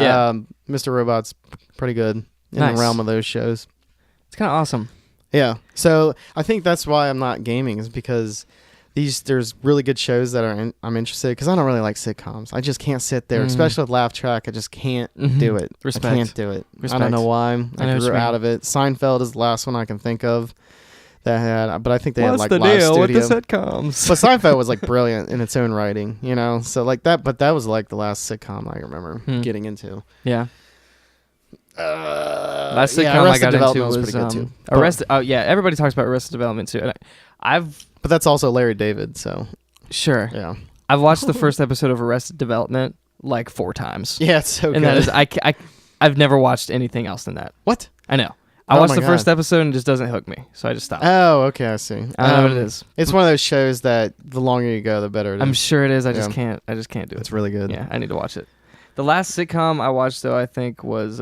Mr. Robot's pretty good in Nice. the realm of those shows. It's kind of awesome. Yeah. So I think that's why I'm not gaming, is because there's really good shows that I'm interested, because I don't really like sitcoms. I just can't sit there, especially with Laugh Track. I just can't do it. Respect. I can't do it. Respect. I don't know why. I know I what you grew mean. out of it. Seinfeld is the last one I can think of that had, but I think they had What's like the live deal studio. with the sitcoms? But Seinfeld was like brilliant in its own writing, you know. So like that, but that was like the last sitcom I remember getting into. Yeah. Last sitcom I Arrested got into Development was pretty good too. Arrested. Oh yeah, everybody talks about Arrested Development too. And But that's also Larry David, so sure. yeah. I've watched the first episode of Arrested Development like 4 times. Yeah, it's so And good. that is I've never watched anything else than that. What? I know. I Oh watched my the first God. episode and it just doesn't hook me, so I just stopped. Oh, okay, I see. I don't know what it is. It's one of those shows that the longer you go, the better it is. I'm sure it is. I just Yeah. can't. I just can't do it. It's really good. Yeah, I need to watch it. The last sitcom I watched though, I think was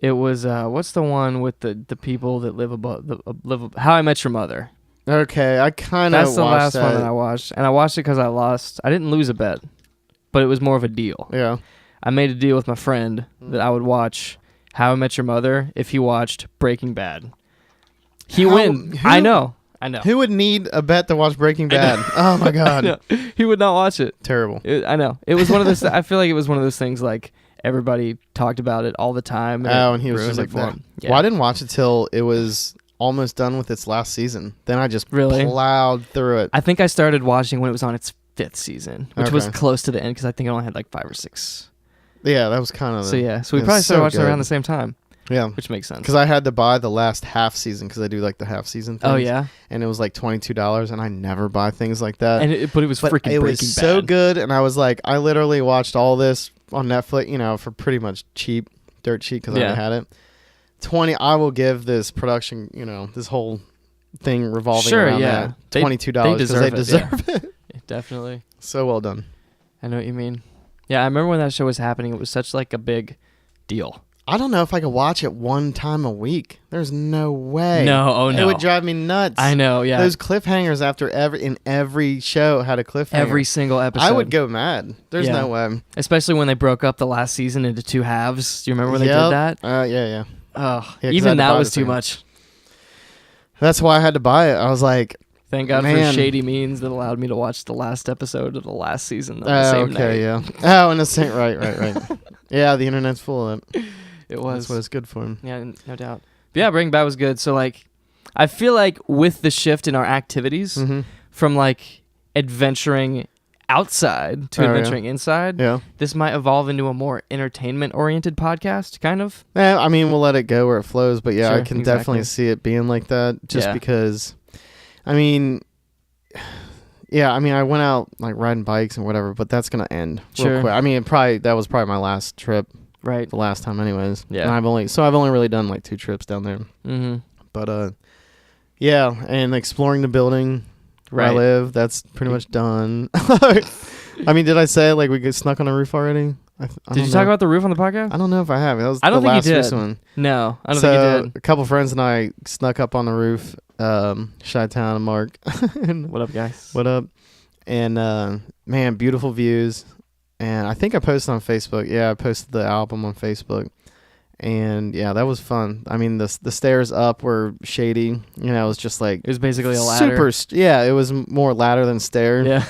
it was what's the one with the people that live above How I Met Your Mother. Okay, I kind of That's the last that. one that I watched, and I watched it because I didn't lose a bet, but it was more of a deal. Yeah. I made a deal with my friend that I would watch How I Met Your Mother if he watched Breaking Bad. He win. I know. Who would need a bet to watch Breaking Bad? Oh my God. No, he would not watch it. Terrible. I know. It was one of those. I feel like it was one of those things like everybody talked about it all the time. And he was ruined just it like for that. him. Yeah. Well, I didn't watch it till it was almost done with its last season. Then I just Really? plowed through it. I think I started watching when it was on its 5th season, which was Okay. close to the end because I think it only had like 5 or 6. Yeah, that was kind of. So yeah, so we it was probably started so watching good. around the same time, Yeah. which makes sense. Because I had to buy the last half season, because I do like the half season things. Oh yeah, And it was like $22, and I never buy things like that. but it was But freaking it Breaking was so Bad. good, and I was like, I literally watched all this on Netflix, you know, for pretty much cheap, dirt cheap, because I already had it. I will give this production, you know, this whole thing revolving Sure, around yeah. that $22 because they deserve it. Definitely. So well done. I know what you mean. Yeah, I remember when that show was happening. It was such like a big deal. I don't know if I could watch it one time a week. There's no way. No, oh no. It would drive me nuts. I know. Yeah, Those cliffhangers after every show had a cliffhanger. every single episode. I would go mad. There's Yeah. no way. especially when they broke up the last season into 2 halves. Do you remember when they did Yep. that? Yeah. Oh, Yeah, 'cause I had even to that buy was the too thing. much. That's why I had to buy it. I was like, Thank God Man. for Shady Means that allowed me to watch the last episode of the last season on the same night. yeah. Oh, and the same. Right. Yeah, the internet's full of it. It was. That's what it's good for. Yeah, no doubt. But yeah, Breaking Bad was good. So like, I feel like with the shift in our activities Mm-hmm. from like adventuring outside to Oh, yeah. adventuring inside, Yeah. this might evolve into a more entertainment-oriented podcast, kind of. I mean, we'll let it go where it flows, but yeah, I Sure, can exactly. definitely see it being like that. Just Yeah. because, I mean, yeah, I mean, I went out like riding bikes and whatever, but that's gonna end Sure. real quick. I mean, that was probably my last trip, Right. the last time, anyways. Yeah. And I've only really done like 2 trips down there, Mm-hmm. but yeah, and exploring the building where I Right. live, that's pretty much done. I mean, did I say like we snuck on a roof already? I Did don't you talk know. about the roof on the podcast? I don't know if I have. That was I don't the think you last did. recent one. No, I don't So think you did. a couple friends and I snuck up on the roof. Chi-Town and Mark. And What up, guys? what up? And man, beautiful views. And I think I posted on Facebook. Yeah, I posted the album on Facebook. And yeah, that was fun. I mean, the stairs up were shady. You know, it was just like It was basically a ladder. Yeah, it was more ladder than stair. Yeah.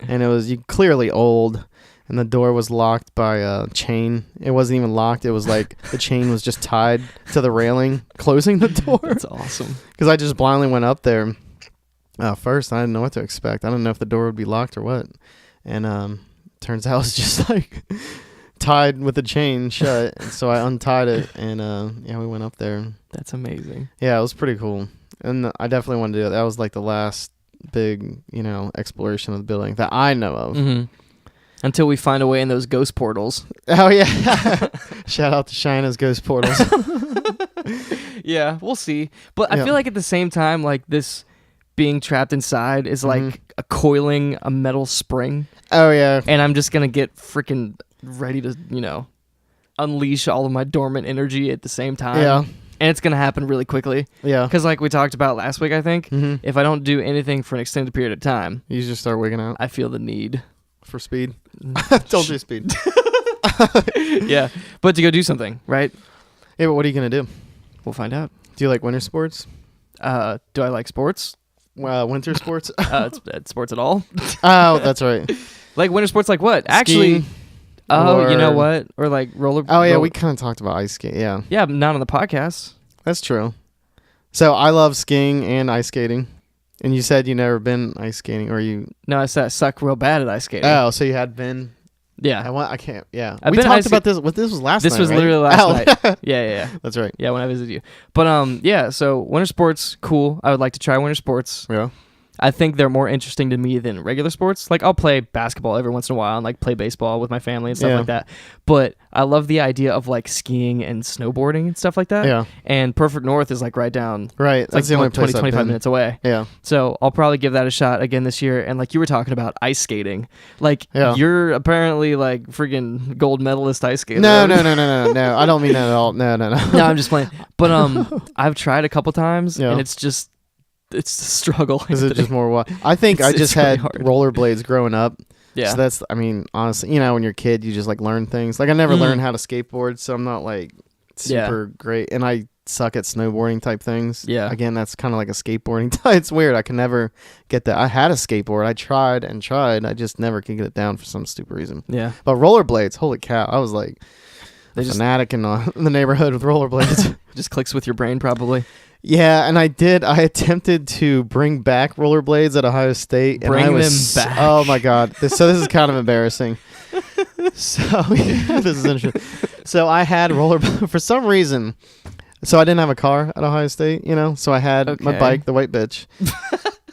And it was clearly old. And the door was locked by a chain. It wasn't even locked. It was like the chain was just tied to the railing, closing the door. That's awesome. Because I just blindly went up there. First, I didn't know what to expect. I didn't know if the door would be locked or what. And turns out it's just like tied with a chain shut. So I untied it, and we went up there. That's amazing. Yeah, it was pretty cool, and I definitely wanted to do it. That was like the last big, exploration of the building that I know of. Mm-hmm. Until we find a way in those ghost portals. Oh yeah! Shout out to China's ghost portals. Yeah, we'll see. But I feel like at the same time, like this being trapped inside is like a coiling a metal spring. Oh yeah. And I'm just gonna get freaking ready to, unleash all of my dormant energy at the same time. Yeah. And it's gonna happen really quickly. Yeah. Because like we talked about last week, I think, if I don't do anything for an extended period of time, you just start wigging out. I feel the need For speed. Don't do speed. Yeah. But to go do something, right? Yeah, but what are you gonna do? We'll find out. Do you like winter sports? Do I like sports? Winter sports? It's sports at all? Oh, that's right. Like winter sports like what? Actually, Skiing, you know what? Or like roller. Oh yeah, we kind of talked about ice skate. Yeah. Yeah, but not on the podcast. That's true. So I love skiing and ice skating. And you said you never been ice skating, or you? No, I said I suck real bad at ice skating. Oh, so you had been? Yeah. I can't. Yeah. I've We been talked about this. This was last night. This was right? literally last night. Yeah. That's right. Yeah, when I visited you. But yeah. So winter sports, cool. I would like to try winter sports. Yeah. I think they're more interesting to me than regular sports. Like I'll play basketball every once in a while and like play baseball with my family and stuff like that. But I love the idea of like skiing and snowboarding and stuff like that. Yeah. And Perfect North is like right down. Right. That's like the only 20, place 25 I've been. minutes away. Yeah. So I'll probably give that a shot again this year. And like you were talking about ice skating, like you're apparently like freaking gold medalist ice skater. No. I don't mean that at all. No. No, I'm just playing. But I've tried a couple times and it's a struggle. Is it just more I think I just really had hard. rollerblades growing up. Yeah. So that's, honestly, when you're a kid, you just like learn things. Like I never learned how to skateboard, so I'm not like super great. And I suck at snowboarding type things. Yeah. Again, that's kind of like a skateboarding type. It's weird. I can never get that. I had a skateboard. I tried. I just never could get it down for some stupid reason. Yeah. But rollerblades, holy cow. I was like They just fanatic in the neighborhood with rollerblades. just clicks with your brain probably. Yeah, and I attempted to bring back rollerblades at Ohio State. Bring and I was them back. Oh my God. This is kind of embarrassing. So this is interesting. So I had rollerblades for some reason. So I didn't have a car at Ohio State, So I had my bike, the white bitch.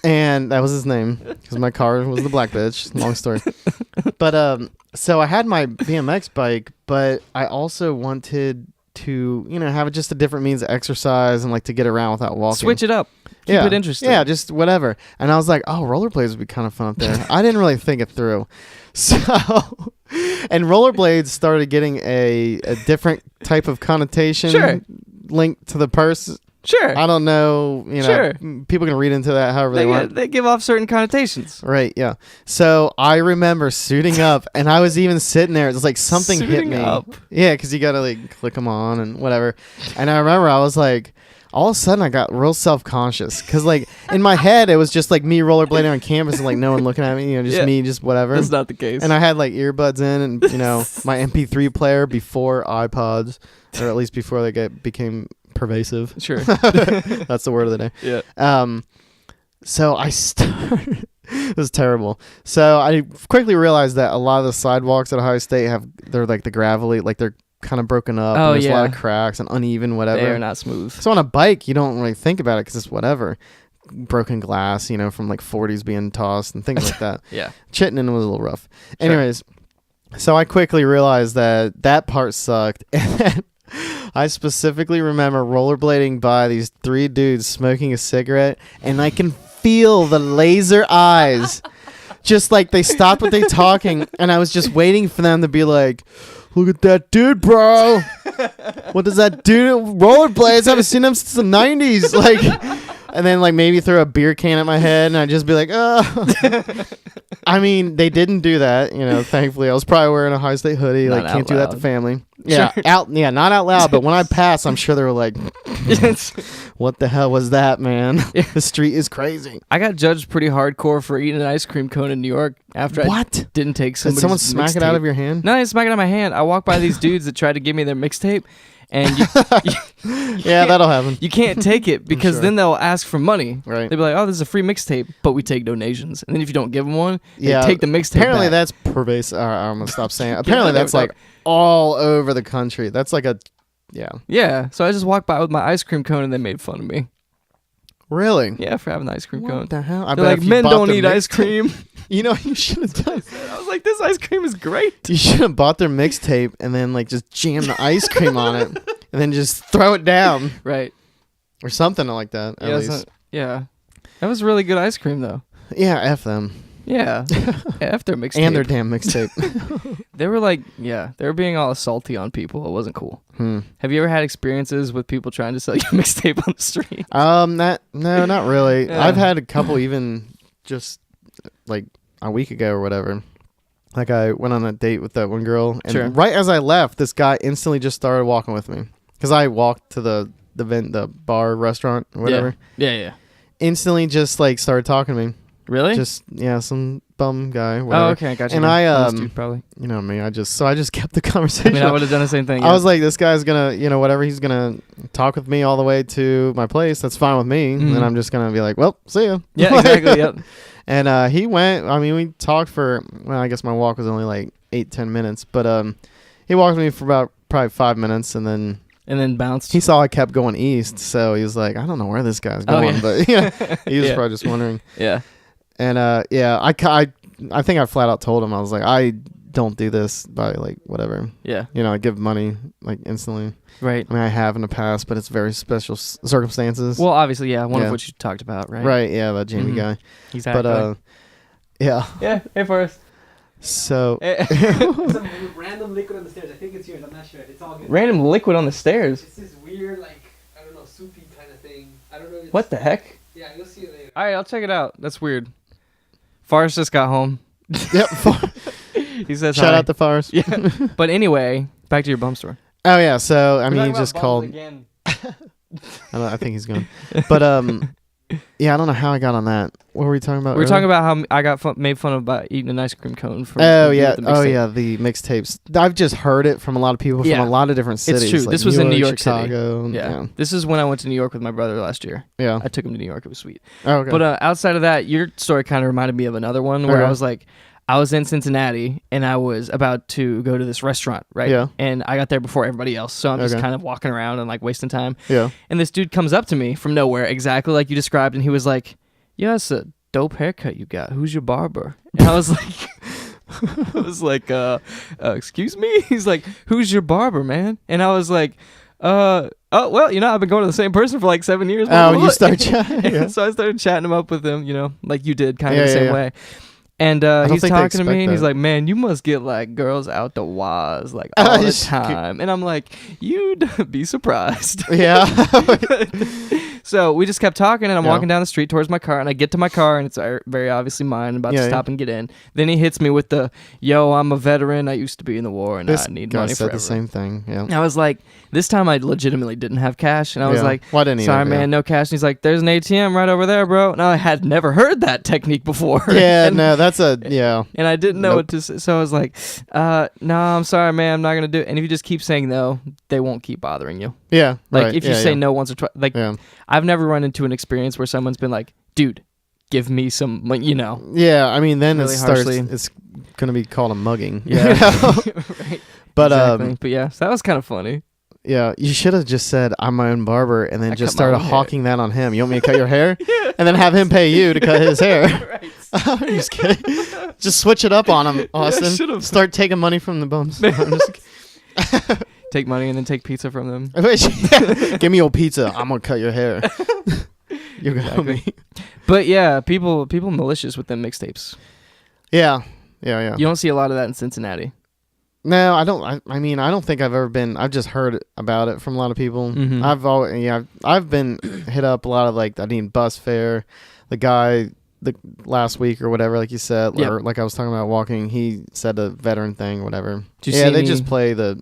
And that was his name because my car was the black bitch. Long story. But so I had my BMX bike, but I also wanted to have just a different means of exercise and like to get around without walking. Switch it up. Keep it interesting. Yeah, just whatever. And I was like, oh, rollerblades would be kind of fun up there. I didn't really think it through. So, and rollerblades started getting a different type of connotation linked to the purse. Sure. I don't know, Sure. people can read into that however they want. They give off certain connotations. Right, yeah. So I remember suiting up, and I was even sitting there. It was like something hit Suiting me. up. Yeah, because you got to like click them on and whatever. And I remember I was like, all of a sudden I got real self-conscious. Because like in my head, it was just like me rollerblading on campus and like no one looking at me, just me, just whatever. That's not the case. And I had like earbuds in and, my MP3 player before iPods, or at least before they became pervasive. Sure. That's the word of the day. Yeah. So I started. It was terrible. So I quickly realized that a lot of the sidewalks at Ohio State they're like the gravelly, like they're kind of broken up. Oh, and there's a lot yeah. of cracks and uneven, whatever. They are not smooth. So on a bike, you don't really think about it because it's whatever. Broken glass, from like 40s being tossed and things like that. Yeah. Chittenden was a little rough. Anyways, so I quickly realized that part sucked. And then I specifically remember rollerblading by these 3 dudes smoking a cigarette, and I can feel the laser eyes. Just like they stopped what they talking, and I was just waiting for them to be like, look at that dude, bro. What does that dude rollerblades? I haven't seen him since the 90s. Like, and then like maybe throw a beer can at my head, and I'd just be like, oh. I mean, they didn't do that, thankfully. I was probably wearing a Ohio State hoodie. Not like, can't do that to loud. family. Yeah, Sure. Not out loud, but when I passed, I'm sure they were like, what the hell was that, man? The street is crazy. I got judged pretty hardcore for eating an ice cream cone in New York after I didn't take Did somebody's someone smack it out of your hand? No, I didn't smack it out of my hand. I walked by these dudes that tried to give me their mixtape, and Yeah, that'll happen. You can't take it because sure. then they'll ask for money. Right. They'll be like, "Oh, this is a free mixtape, but we take donations." And then if you don't give them one, Yeah, they take the mixtape. Apparently back. that's pervasive. I'm gonna stop saying it. Apparently that's like all over the country. That's like Yeah. So I just walked by with my ice cream cone and they made fun of me. Really? Yeah, for having the ice cream cone. What the hell? They're like, men don't eat ice cream. You know, you should have done. I was like, this ice cream is great. You should have bought their mixtape and then like just jam the ice cream on it and then just throw it down Right. or something like that. At least. Yeah. That was really good ice cream though. Yeah, F them. Yeah. F their mixtape. And their damn mixtape. They were like, they were being all salty on people. It wasn't cool. Have you ever had experiences with people trying to sell you a mixtape on the street? No, not really. Yeah. I've had a couple even just like a week ago or whatever. Like I went on a date with that one girl and Sure. right as I left, this guy instantly just started walking with me because I walked to the bar restaurant or whatever. Yeah. Instantly just like started talking to me. Really? Just some bum guy. Whatever. Oh, okay, gotcha. And I Homeless dude, probably. you know me, I just kept the conversation. I mean, I would have done the same thing. I was like, this guy's gonna, whatever, he's gonna talk with me all the way to my place. That's fine with me. Mhm. And I'm just gonna be like, well, see ya. Yeah, exactly. Yep. And he went. I mean, we talked for. Well, I guess my walk was only like 8-10 minutes, but he walked with me for about probably 5 minutes, and then bounced. he saw I kept going east, so he was like, I don't know where this guy's going, but he was Yeah. probably just wondering. Yeah. And I think I flat out told him, I was like, I don't do this by like whatever. Yeah. I give money like instantly. Right. I mean, I have in the past, but it's very special circumstances. Well, obviously, yeah. One Yeah. of which you talked about, right? Right, yeah, that Jamie Mhm. guy. Exactly. But yeah. yeah. Hey, Forrest. So Some random liquid on the stairs. I think it's yours. I'm not sure. It's all good. Random liquid on the stairs. It's this weird, like, I don't know, soupy kind of thing. I don't know. If it's, What the heck? Yeah, you'll see it later. All right, I'll check it out. That's weird. Forrest just got home. yep. He says Shout hi. out to Forrest. Yeah. But anyway, back to your bum store. Oh yeah. So I We're mean, talking he about just bums called. again. I think he's gone. But yeah, I don't know how I got on that. What were we talking about? We were talking earlier? about how I got made fun of about eating an ice cream cone. Oh yeah. the Oh mixtape. yeah. The mixtapes. I've just heard it from a lot of people Yeah. from a lot of different cities. true. Like This was in New York City. Chicago. Yeah. This is when I went to New York with my brother last year. Yeah. I took him to New York. It was sweet. Oh, okay. But outside of that, your story kind of reminded me of another one where Okay. I was like, I was in Cincinnati and I was about to go to this restaurant, right? Yeah. And I got there before everybody else. So I'm just Okay. kind of walking around and like wasting time. yeah. And this dude comes up to me from nowhere, exactly like you described. And he was like, yeah, it's a dope haircut you got. Who's your barber? And I was like, excuse me? He's like, who's your barber, man? And I was like, oh, well, I've been going to the same person for like 7 years. Oh, you start chatting. Yeah. So I started chatting him up with him, like you did, kind of Yeah, the same yeah. way. And don't he's think they talking to me, expect and he's that. like, "Man, you must get like girls out the waz like all the Just time." And I'm like, "You'd be surprised." Yeah. So we just kept talking, and I'm Yeah. walking down the street towards my car, and I get to my car, and it's very obviously mine. I'm about Yeah, to yeah. stop and get in. Then he hits me with the, "Yo, I'm a veteran. I used to be in the war, and This I need guy money said forever." the same thing. Yeah. And I was like, this time I legitimately didn't have cash, and I was Yeah. like, why didn't he? "Sorry, man, no cash." And he's like, "There's an ATM right over there, bro." And I had never heard that technique before. Yeah, and, no, that's a yeah. and I didn't know Nope. what to say. So I was like, no, I'm sorry, man. I'm not going to do it. And if you just keep saying no, they won't keep bothering you. Yeah. Like, right. if you yeah, say yeah. no once or twice, like, Yeah. I've never run into an experience where someone's been like, dude, give me some, like, Yeah, I mean, then Really it starts. harshly. It's gonna be called a mugging. Yeah. You know? Right. But Exactly. But yeah, so that was kind of funny. yeah, you should have just said I'm my own barber, and then I just cut my started own hair. hawking that on him. You want me to cut your hair, Yeah. and then have him pay you to cut his hair? Right. I'm just kidding. Just switch it up on him, Austin. should've. Start taking money from the bums. I'm just- Take money and then take pizza from them. Yeah. Give me your pizza. I'm gonna cut your hair. You got Exactly. me. But yeah, people malicious with them mixtapes. Yeah. Yeah. You don't see a lot of that in Cincinnati. No, I don't. I mean, I don't think I've ever been. I've just heard about it from a lot of people. Mhm. I've been hit up a lot of like I need bus fare. The guy the last week or whatever, like you said, Yep. or like I was talking about walking. He said a veteran thing, whatever. Did you Yeah, see they any- just play the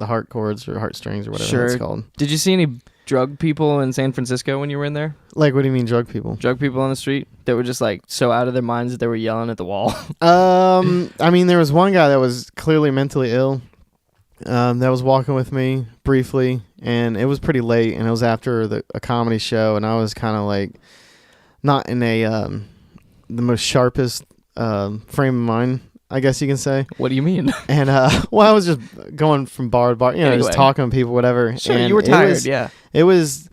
heart chords or heartstrings or whatever Sure. it's called. Did you see any drug people in San Francisco when you were in there? Like, what do you mean, drug people? Drug people on the street that were just like so out of their minds that they were yelling at the wall. I mean, there was one guy that was clearly mentally ill, that was walking with me briefly, and it was pretty late, and it was after a comedy show, and I was kind of like not in a the most sharpest frame of mind, I guess you can say. What do you mean? And well, I was just going from bar to bar, Anyway. just talking to people, whatever. Sure, and you were tired. Yeah. It was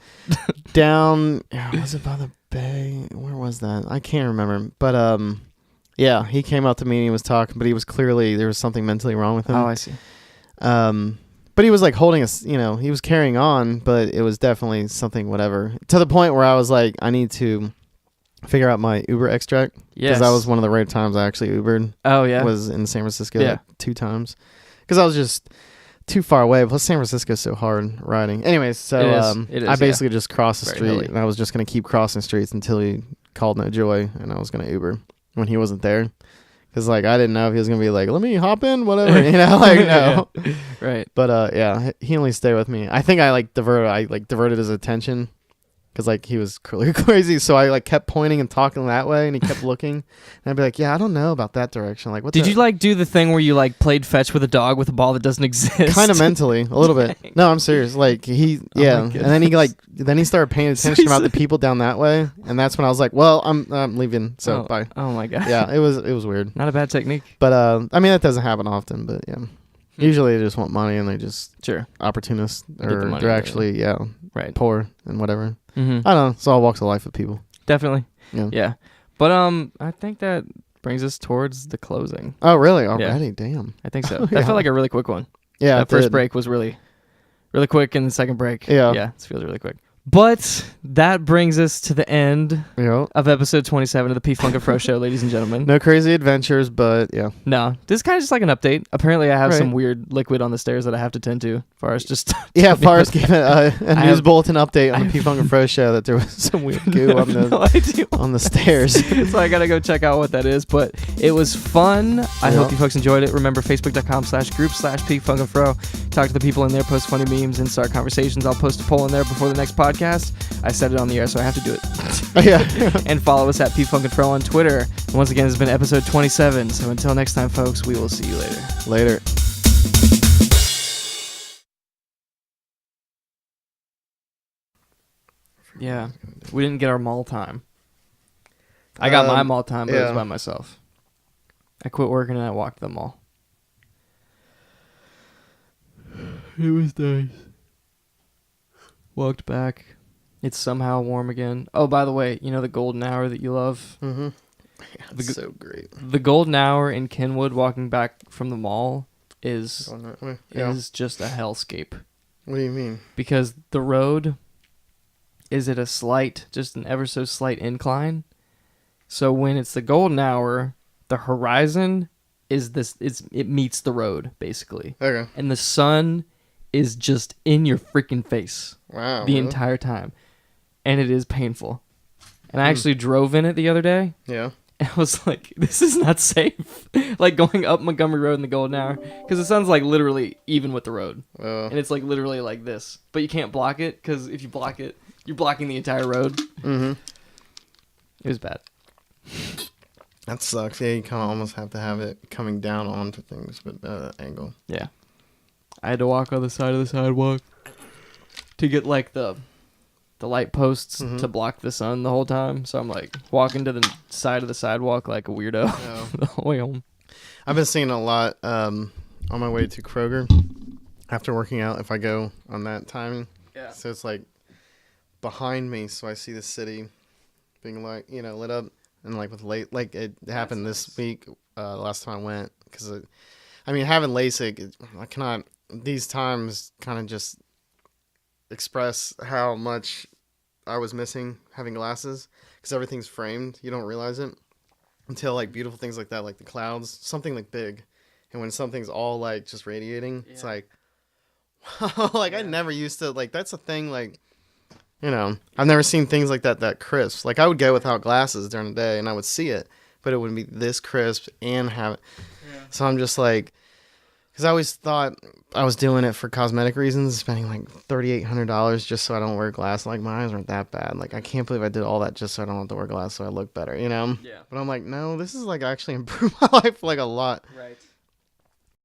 down. Was it by the bay? Where was that? I can't remember. But yeah, he came up to me and he was talking, but he was clearly there was something mentally wrong with him. Oh, I see. But he was like holding us, he was carrying on, but it was definitely something, whatever. To the point where I was like, I need to figure out my Uber extract. Yes. Because that was one of the rare times I actually Ubered. Oh, yeah. Was in San Francisco Yeah. like 2 times. Because I was just too far away. Plus San Francisco's so hard riding. Anyways, so It is, I basically just crossed the Very street, hilly. and I was just going to keep crossing streets until he called no joy, and I was going to Uber when he wasn't there. Because like I didn't know if he was going to be like, let me hop in, whatever, like no. Yeah. Right. But yeah, he only stayed with me. I think I diverted his attention because like he was crazy. So I like kept pointing and talking that way, and he kept looking. And I'd be like, yeah, I don't know about that direction. Like, what? Did you like do the thing where you like played fetch with a dog with a ball that doesn't exist? Kind of mentally, a little bit. No, I'm serious. Like yeah, and then he started paying attention about the people down that way, and that's when I was like, well, I'm leaving. So bye. Oh my god. Yeah, it was weird. Not a bad technique. But I mean that doesn't happen often. But yeah. Usually they just want money and they just opportunists Get the or money, they're yeah. actually Right. poor and whatever. Mm-hmm. I don't know. It's all walks of life with people. Definitely. Yeah. Yeah. But I think that brings us towards the closing. Oh really? Already? Damn. I think so. Oh, That yeah. felt like a really quick one. Yeah. That it first did. break was really, really quick, and the second break. Yeah. Yeah. It feels really quick. But that brings us to the end Yeah. of episode 27 of the P-Funk and Fro Show, ladies and gentlemen. No crazy adventures, but yeah. No, this is kind of just like an update. Apparently, I have Right. some weird liquid on the stairs that I have to tend to. Forrest just Yeah, Forrest gave a I news have- bulletin update on I the P-Funk and Fro show that there was some weird goo on no the idea on the stairs. so I gotta go check out what that is. But it was fun. I hope Yeah. you folks enjoyed it. Remember, facebook.com/group/P-Funk and Fro. Talk to the people in there, post funny memes, and start conversations. I'll post a poll in there before the next podcast. I said it on the air, so I have to do it. Yeah. And follow us at P-Funk and Fro on Twitter. And once again, it's been episode 27. So until next time, folks, we will see you later. Later. Yeah, we didn't get our mall time. I got my mall time, but it was yeah. by myself. I quit working and I walked to the mall. It was nice. Walked back. It's somehow warm again. Oh, by the way, you know the golden hour that you love? Mm-hmm. The- so great. The golden hour in Kenwood walking back from the mall is Yeah. is just a hellscape. What do you mean? Because the road is at a slight, just an ever so slight incline. So when it's the golden hour, the horizon is it meets the road basically. Okay. And the sun is just in your freaking face Wow. the really? entire time. And it is painful. And I actually drove in it the other day. Yeah. And I was like, this is not safe. Like going up Montgomery Road in the golden hour. Because the sun's like literally even with the road. And it's like literally like this. But you can't block it because if you block it, you're blocking the entire road. Mm-hmm. It was bad. That sucks. Yeah, you kind of almost have to have it coming down onto things, but angle. Yeah. I had to walk on the side of the sidewalk to get like the light posts Mhm. to block the sun the whole time. So I'm like walking to the side of the sidewalk like a weirdo Yeah. the whole way home. I've been seeing a lot on my way to Kroger after working out if I go on that timing. Yeah. So it's like behind me, so I see the city being like, lit up. And like with like it happened this week, last time I went, because having LASIK, I cannot these times kind of just express how much I was missing having glasses, because everything's framed. You don't realize it until like beautiful things like that, like the clouds, something like big, and when something's all like just radiating, it's like, wow, like I never used to like. That's a thing like. I've never seen things like that crisp. Like, I would go without glasses during the day, and I would see it, but it wouldn't be this crisp and have it. Yeah. So I'm just like, because I always thought I was doing it for cosmetic reasons, spending like $3,800 just so I don't wear glasses. Like, my eyes aren't that bad. Like, I can't believe I did all that just so I don't have to wear glasses so I look better, Yeah. But I'm like, no, this is like actually improved my life like a lot. Right.